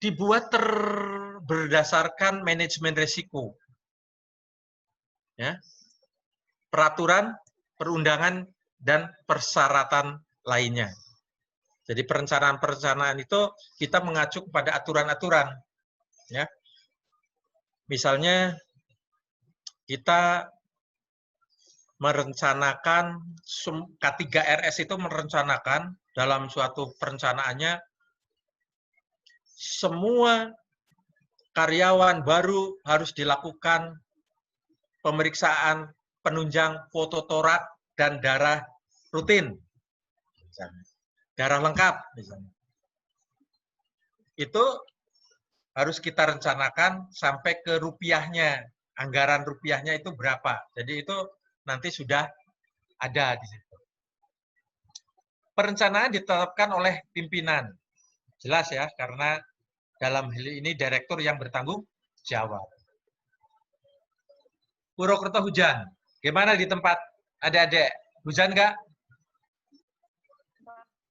dibuat berdasarkan manajemen risiko. Ya. Peraturan, perundangan, dan persyaratan lainnya. Jadi perencanaan itu kita mengacu kepada aturan-aturan. Ya. Misalnya kita merencanakan, K3RS itu merencanakan dalam suatu perencanaannya semua karyawan baru harus dilakukan pemeriksaan penunjang fototorak dan darah rutin. Misalnya. Darah lengkap misalnya. Itu harus kita rencanakan sampai ke rupiahnya, anggaran rupiahnya itu berapa. Jadi itu nanti sudah ada di situ. Perencanaan ditetapkan oleh pimpinan. Jelas ya, karena dalam hal ini direktur yang bertanggung jawab. Purwokerto hujan. Gimana di tempat adik-adik? Hujan nggak?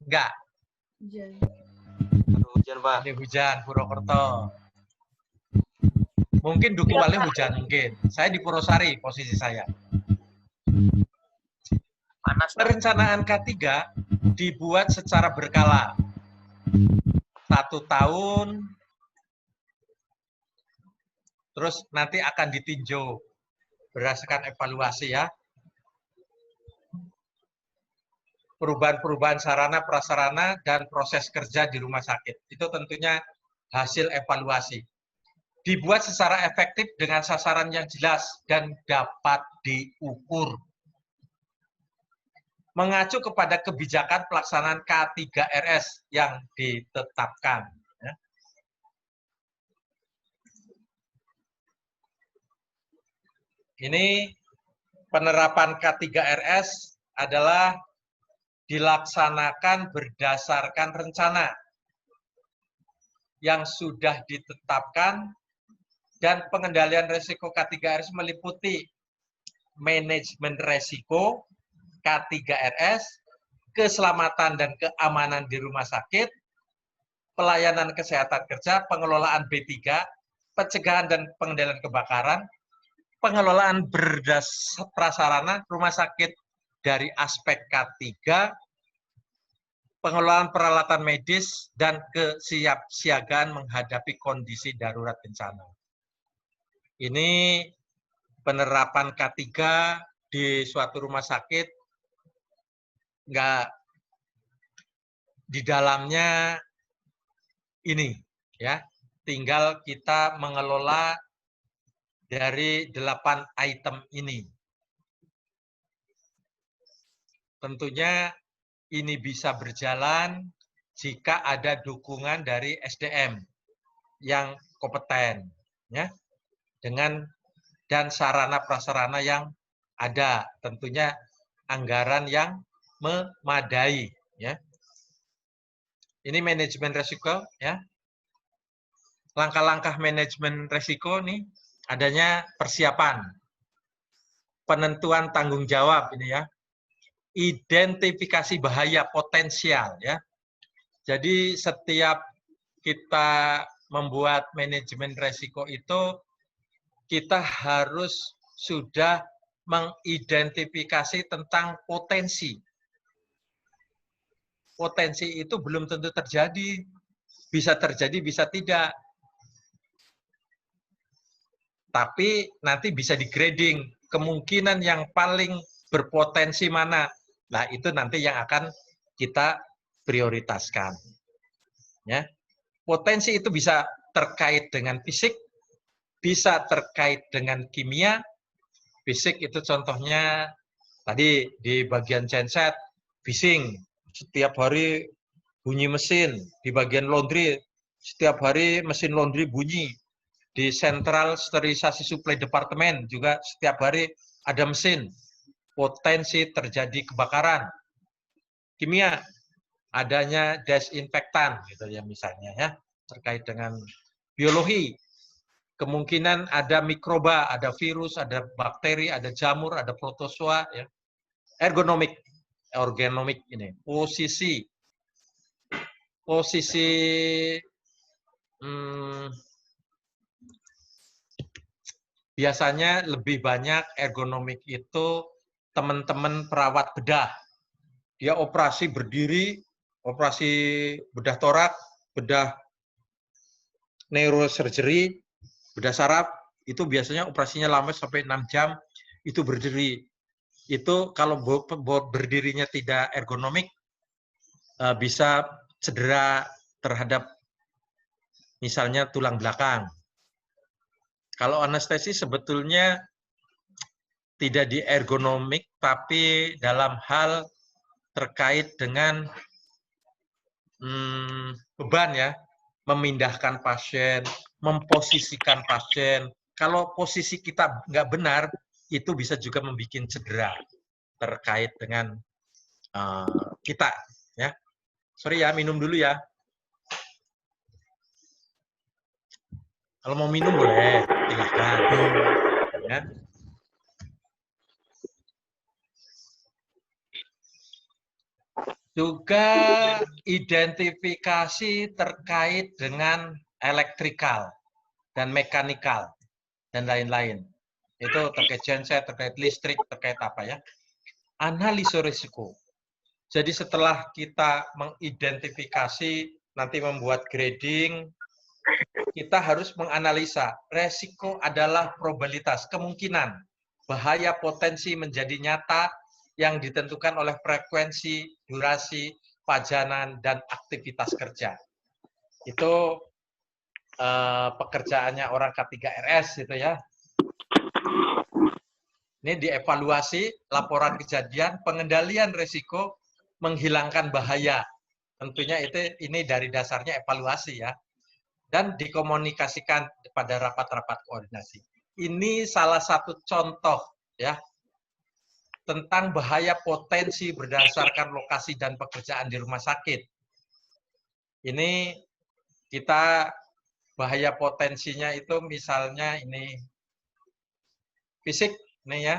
Nggak. Hujan, Pak. Ini hujan Purwokerto. Mungkin Dukuhwale hujan mungkin. Saya di Purwosari posisi saya. Perencanaan K3 dibuat secara berkala. 1 tahun, terus nanti akan ditinjau berdasarkan evaluasi ya. Perubahan-perubahan sarana, prasarana, dan proses kerja di rumah sakit. Itu tentunya hasil evaluasi. Dibuat secara efektif dengan sasaran yang jelas dan dapat diukur. Mengacu kepada kebijakan pelaksanaan K3RS yang ditetapkan. Ini penerapan K3RS adalah dilaksanakan berdasarkan rencana yang sudah ditetapkan, dan pengendalian risiko K3RS meliputi manajemen risiko K3RS, keselamatan dan keamanan di rumah sakit, pelayanan kesehatan kerja, pengelolaan B3, pencegahan dan pengendalian kebakaran, pengelolaan berdasar prasarana rumah sakit dari aspek K3, pengelolaan peralatan medis, dan kesiapsiagaan menghadapi kondisi darurat bencana. Ini penerapan K3 di suatu rumah sakit, nggak di dalamnya ini, ya. Tinggal kita mengelola dari 8 item ini. Tentunya ini bisa berjalan jika ada dukungan dari SDM yang kompeten, ya, dengan dan sarana prasarana yang ada, tentunya anggaran yang memadai, ya. Ini manajemen risiko, ya. Langkah-langkah manajemen risiko nih adanya persiapan, penentuan tanggung jawab ini ya, identifikasi bahaya potensial ya. Jadi setiap kita membuat manajemen risiko itu kita harus sudah mengidentifikasi tentang potensi. Potensi itu belum tentu terjadi, bisa terjadi, bisa tidak. Tapi nanti bisa di-grading, kemungkinan yang paling berpotensi mana. Nah, itu nanti yang akan kita prioritaskan. Ya. Potensi itu bisa terkait dengan fisik, bisa terkait dengan kimia. Fisik itu contohnya tadi di bagian genset, bising, setiap hari bunyi mesin. Di bagian laundry, setiap hari mesin laundry bunyi. Di sentral sterilisasi suplai departemen juga setiap hari ada mesin. Potensi terjadi kebakaran. Kimia, adanya desinfektan gitu ya misalnya ya, terkait dengan biologi. Kemungkinan ada mikroba, ada virus, ada bakteri, ada jamur, ada protozoa ya. Ergonomik, organomik ini. Posisi biasanya lebih banyak ergonomik itu teman-teman perawat bedah. Dia operasi berdiri, operasi bedah torak, bedah neurosurgery, bedah saraf, itu biasanya operasinya lama sampai 6 jam, itu berdiri. Itu kalau berdirinya tidak ergonomik, bisa cedera terhadap misalnya tulang belakang. Kalau anestesi sebetulnya tidak di ergonomik, tapi dalam hal terkait dengan beban ya, memindahkan pasien, memposisikan pasien. Kalau posisi kita nggak benar, itu bisa juga membuat cedera terkait dengan kita. Ya, sorry ya, minum dulu ya. Kalau mau minum boleh, silahkan. Ya. Juga identifikasi terkait dengan elektrikal dan mekanikal dan lain-lain. Itu terkait genset, terkait listrik, terkait apa ya. Analisis risiko. Jadi setelah kita mengidentifikasi, nanti membuat grading, kita harus menganalisa resiko adalah probabilitas, kemungkinan bahaya potensi menjadi nyata yang ditentukan oleh frekuensi, durasi, pajanan, dan aktivitas kerja. Itu pekerjaannya orang K3RS itu ya. Ini dievaluasi, laporan kejadian, pengendalian resiko, menghilangkan bahaya. Tentunya ini dari dasarnya evaluasi ya. Dan dikomunikasikan pada rapat-rapat koordinasi. Ini salah satu contoh ya tentang bahaya potensi berdasarkan lokasi dan pekerjaan di rumah sakit. Ini kita bahaya potensinya itu misalnya ini fisik nih ya.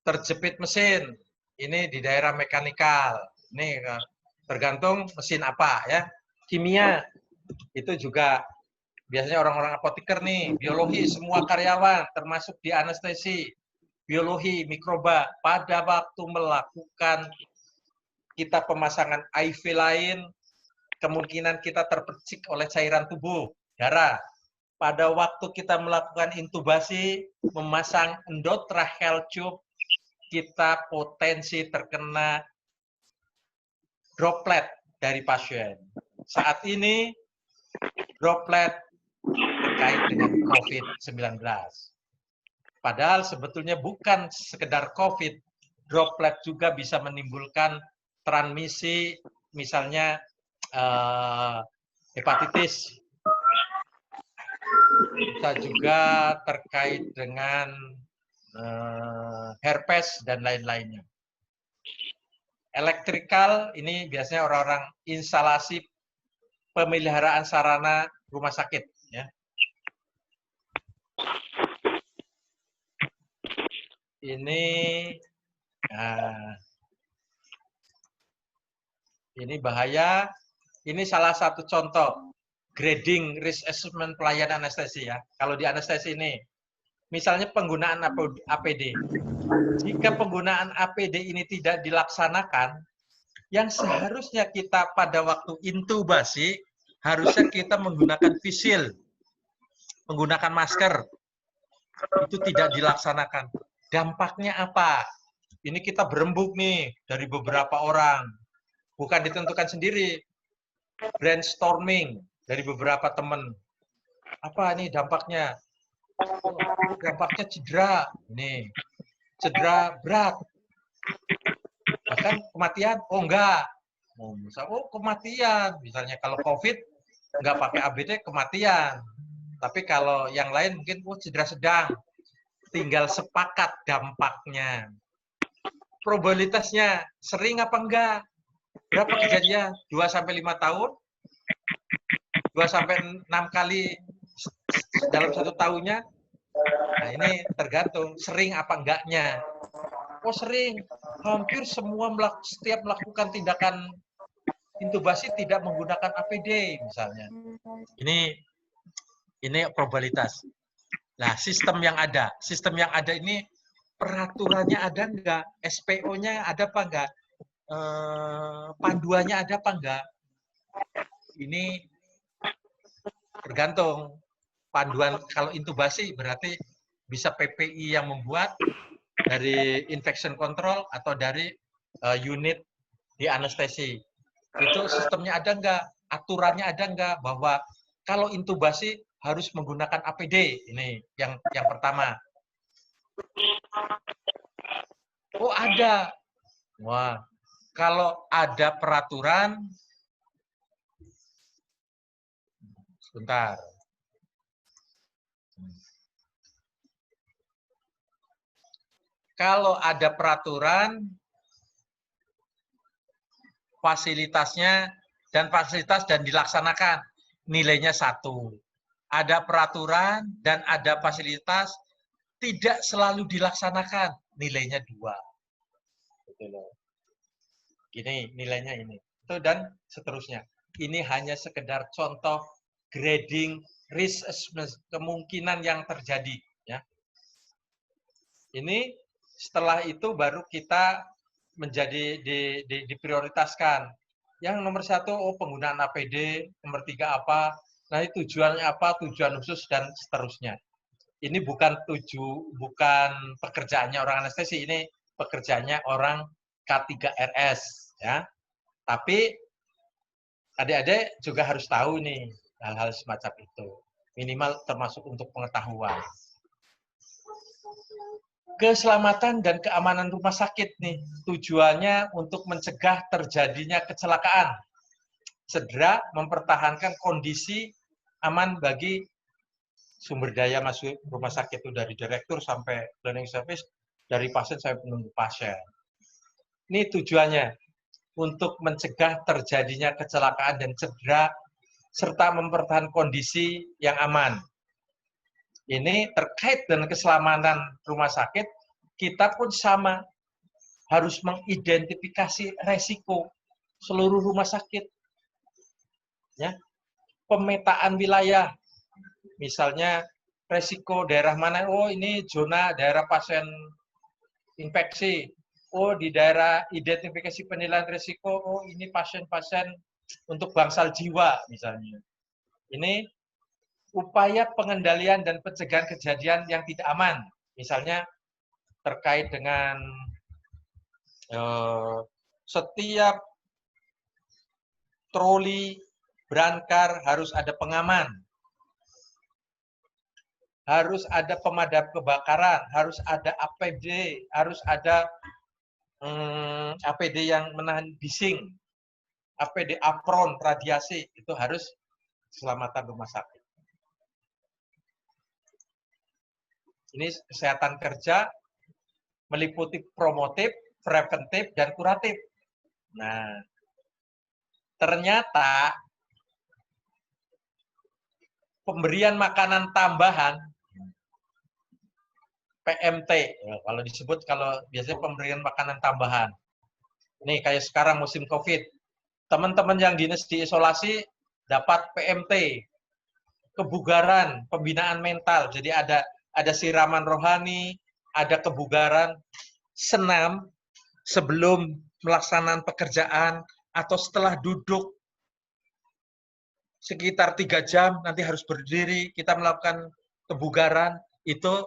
Terjepit mesin, ini di daerah mekanikal. Ini tergantung mesin apa ya. Kimia, itu juga biasanya orang-orang apoteker nih, biologi semua karyawan, termasuk di anestesi, biologi, mikroba, pada waktu melakukan kita pemasangan IV lain, kemungkinan kita terpercik oleh cairan tubuh, darah. Pada waktu kita melakukan intubasi, memasang endotracheal tube, kita potensi terkena droplet dari pasien. Saat ini, droplet terkait dengan COVID-19. Padahal sebetulnya bukan sekedar COVID, droplet juga bisa menimbulkan transmisi, misalnya hepatitis. Bisa juga terkait dengan herpes dan lain-lainnya. Elektrikal ini biasanya orang-orang instalasi pemeliharaan sarana rumah sakit. Ya. Ini bahaya. Ini salah satu contoh grading risk assessment pelayanan anestesi ya. Kalau di anestesi ini, misalnya penggunaan APD. Jika penggunaan APD ini tidak dilaksanakan, yang seharusnya kita pada waktu intubasi, harusnya kita menggunakan face shield, menggunakan masker. Itu tidak dilaksanakan. Dampaknya apa? Ini kita berembuk nih dari beberapa orang. Bukan ditentukan sendiri. Brainstorming dari beberapa teman. Apa nih dampaknya? Dampaknya cedera. Nih, cedera berat. Bahkan kematian? Oh enggak. Oh kematian. Misalnya kalau COVID, enggak pakai ABD, kematian. Tapi kalau yang lain mungkin cedera sedang. Tinggal sepakat dampaknya. Probabilitasnya sering apa enggak? Berapa kejadian? 2-5 tahun? 2-6 kali dalam 1 tahunnya? Nah ini tergantung sering apa enggaknya. Oh sering, hampir semua setiap melakukan tindakan intubasi tidak menggunakan APD misalnya. Ini probabilitas. Nah sistem yang ada ini peraturannya ada enggak? SPO-nya ada apa enggak? Panduannya ada apa enggak? Ini tergantung. Panduan kalau intubasi berarti bisa PPI yang membuat dari infection control atau dari unit di anestesi. Itu sistemnya ada enggak? Aturannya ada enggak bahwa kalau intubasi harus menggunakan APD? Ini yang pertama. Oh, ada. Wah, kalau ada peraturan, sebentar. Kalau ada peraturan, fasilitas dan dilaksanakan, nilainya 1. Ada peraturan dan ada fasilitas, tidak selalu dilaksanakan, nilainya 2. Gini, nilainya ini. Itu dan seterusnya. Ini hanya sekedar contoh grading risk assessment, kemungkinan yang terjadi. Ya. Ini setelah itu baru kita menjadi diprioritaskan. Yang nomor 1, penggunaan APD, nomor 3 apa, nah ini tujuannya apa, tujuan khusus, dan seterusnya. Ini bukan pekerjaannya orang anestesi, ini pekerjaannya orang K3RS, ya. Tapi adik-adik juga harus tahu nih hal-hal semacam itu. Minimal termasuk untuk pengetahuan. Keselamatan dan keamanan rumah sakit nih, tujuannya untuk mencegah terjadinya kecelakaan. Segera mempertahankan kondisi aman bagi sumber daya masuk rumah sakit itu dari direktur sampai cleaning service, dari pasien sampai penunggu pasien. Ini tujuannya untuk mencegah terjadinya kecelakaan dan cedera serta mempertahankan kondisi yang aman. Ini terkait dengan keselamatan rumah sakit, kita pun sama harus mengidentifikasi resiko seluruh rumah sakit. Ya. Pemetaan wilayah, misalnya resiko daerah mana, oh ini zona daerah pasien infeksi, oh di daerah identifikasi penilaian resiko, oh ini pasien-pasien untuk bangsal jiwa misalnya. Ini upaya pengendalian dan pencegahan kejadian yang tidak aman, misalnya terkait dengan setiap troli berangkar harus ada pengaman, harus ada pemadam kebakaran, harus ada APD, harus ada APD yang menahan bising, APD apron, radiasi, itu harus keselamatan rumah sakit. Ini kesehatan kerja meliputi promotif, preventif, dan kuratif. Nah, ternyata pemberian makanan tambahan, PMT, ya, kalau disebut, kalau biasanya pemberian makanan tambahan. Nih, kayak sekarang musim COVID, teman-teman yang dinas di isolasi dapat PMT, kebugaran, pembinaan mental. Jadi ada siraman rohani, ada kebugaran, senam sebelum melaksanakan pekerjaan atau setelah duduk sekitar 3 jam, nanti harus berdiri, kita melakukan kebugaran, itu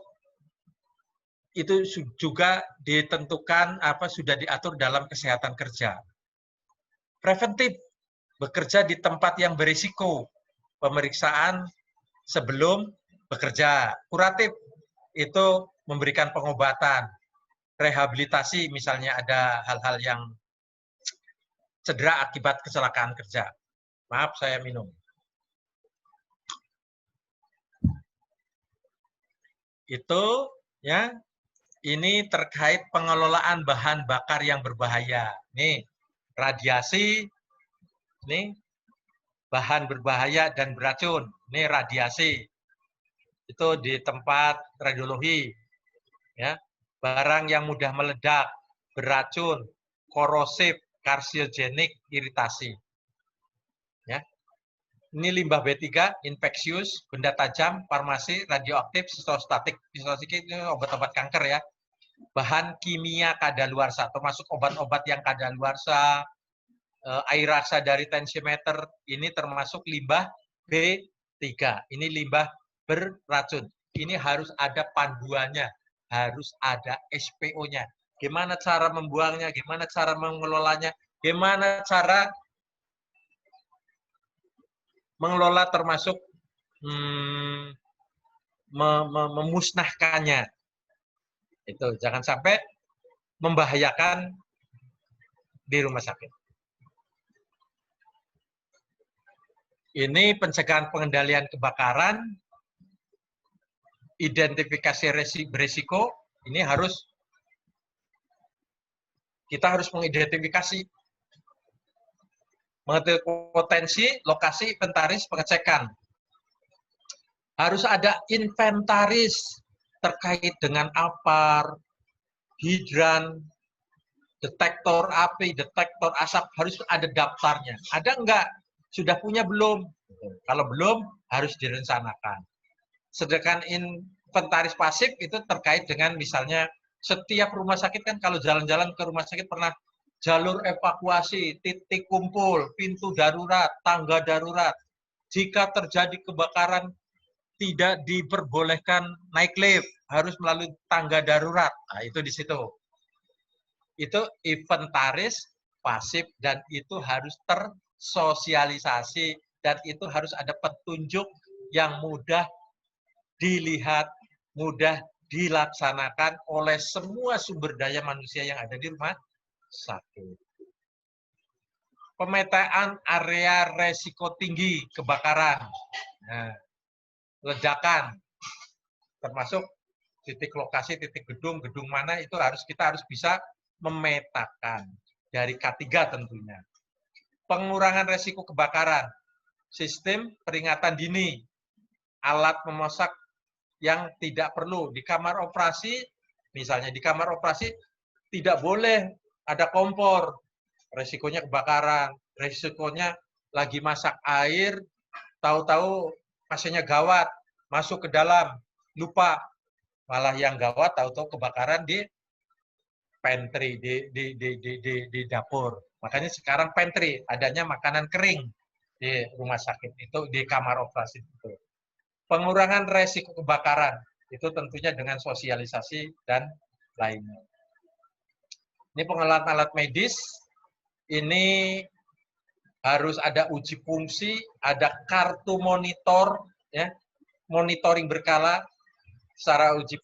juga ditentukan sudah diatur dalam kesehatan kerja. Preventif, bekerja di tempat yang berisiko, pemeriksaan sebelum bekerja. Kuratif, itu memberikan pengobatan. Rehabilitasi, misalnya ada hal-hal yang cedera akibat kecelakaan kerja. Maaf, saya minum. Itu ya, ini terkait pengelolaan bahan bakar yang berbahaya. Nih, radiasi, nih bahan berbahaya dan beracun. Ini radiasi. Itu di tempat radiologi. Ya. Barang yang mudah meledak, beracun, korosif, karsiogenik, iritasi. Ya. Ini limbah B3, infeksius, benda tajam, farmasi, radioaktif, sistostatik. Sistostatik itu obat-obat kanker ya. Bahan kimia kadaluarsa, termasuk obat-obat yang kadaluarsa, air raksa dari tensiometer, ini termasuk limbah B3. Ini limbah beracun. Ini harus ada panduannya, harus ada SPO-nya. Gimana cara membuangnya, gimana cara mengelolanya, gimana cara mengelola termasuk memusnahkannya. Itu jangan sampai membahayakan di rumah sakit. Ini pencegahan pengendalian kebakaran, identifikasi beresiko, ini kita harus mengidentifikasi, mengetahui potensi, lokasi, inventaris, pengecekan. Harus ada inventaris terkait dengan APAR, hidran, detektor api, detektor asap, harus ada daftarnya. Ada enggak? Sudah punya belum? Kalau belum, harus direncanakan. Sedangkan inventaris pasif itu terkait dengan misalnya setiap rumah sakit kan kalau jalan-jalan ke rumah sakit pernah jalur evakuasi, titik kumpul, pintu darurat, tangga darurat. Jika terjadi kebakaran, tidak diperbolehkan naik lift, harus melalui tangga darurat. Nah, itu di situ. Itu inventaris pasif dan itu harus tersosialisasi dan itu harus ada petunjuk yang mudah dilihat, mudah dilaksanakan oleh semua sumber daya manusia yang ada di rumah sakit. Pemetaan area resiko tinggi kebakaran, nah, ledakan, termasuk titik lokasi, titik gedung, gedung mana itu kita harus bisa memetakan dari K3 tentunya. Pengurangan resiko kebakaran, sistem peringatan dini, alat memasak yang tidak perlu di kamar operasi, misalnya di kamar operasi tidak boleh ada kompor, resikonya kebakaran, resikonya lagi masak air, tahu-tahu pasiennya gawat, masuk ke dalam, lupa, malah yang gawat tahu-tahu kebakaran di pantry, di dapur. Makanya sekarang pantry, adanya makanan kering di rumah sakit, itu di kamar operasi itu. Pengurangan resiko kebakaran, itu tentunya dengan sosialisasi dan lainnya. Ini pengelolaan alat medis, ini harus ada uji fungsi, ada kartu monitor, ya, monitoring berkala. Secara uji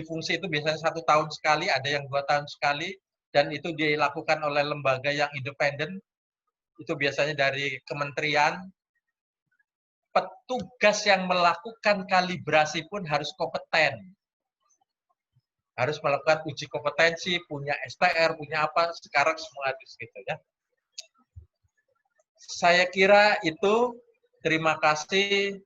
fungsi itu biasanya 1 tahun sekali, ada yang 2 tahun sekali, dan itu dilakukan oleh lembaga yang independen. Itu biasanya dari kementerian. Petugas yang melakukan kalibrasi pun harus kompeten. Harus melakukan uji kompetensi, punya STR, punya apa, sekarang semua harus gitu ya. Saya kira itu, terima kasih.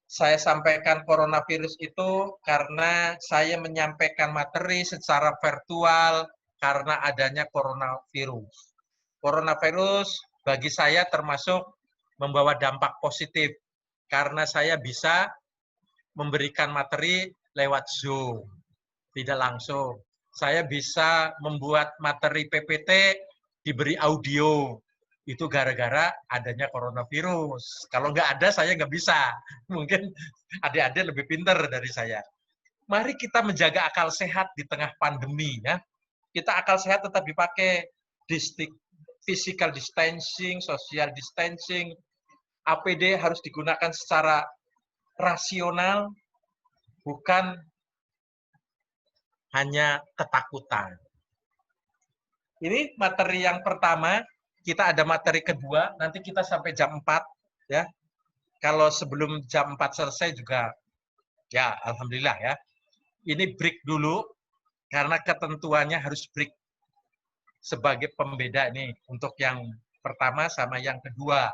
Saya sampaikan coronavirus itu karena saya menyampaikan materi secara virtual karena adanya coronavirus. Coronavirus bagi saya termasuk membawa dampak positif karena saya bisa memberikan materi lewat Zoom, tidak langsung. Saya bisa membuat materi PPT diberi audio. Itu gara-gara adanya coronavirus. Kalau nggak ada, saya nggak bisa. Mungkin adik-adik lebih pintar dari saya. Mari kita menjaga akal sehat di tengah pandemi. Ya. Kita akal sehat tetap dipakai. Physical distancing, social distancing, APD harus digunakan secara rasional, bukan hanya ketakutan. Ini materi yang pertama. Kita ada materi kedua, nanti kita sampai jam 4. Ya. Kalau sebelum jam 4 selesai juga, ya alhamdulillah ya. Ini break dulu, karena ketentuannya harus break. Sebagai pembeda nih, untuk yang pertama sama yang kedua.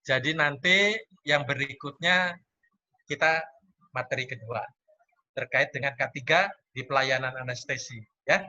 Jadi nanti yang berikutnya, kita materi kedua. Terkait dengan K3 di pelayanan anestesi. Ya.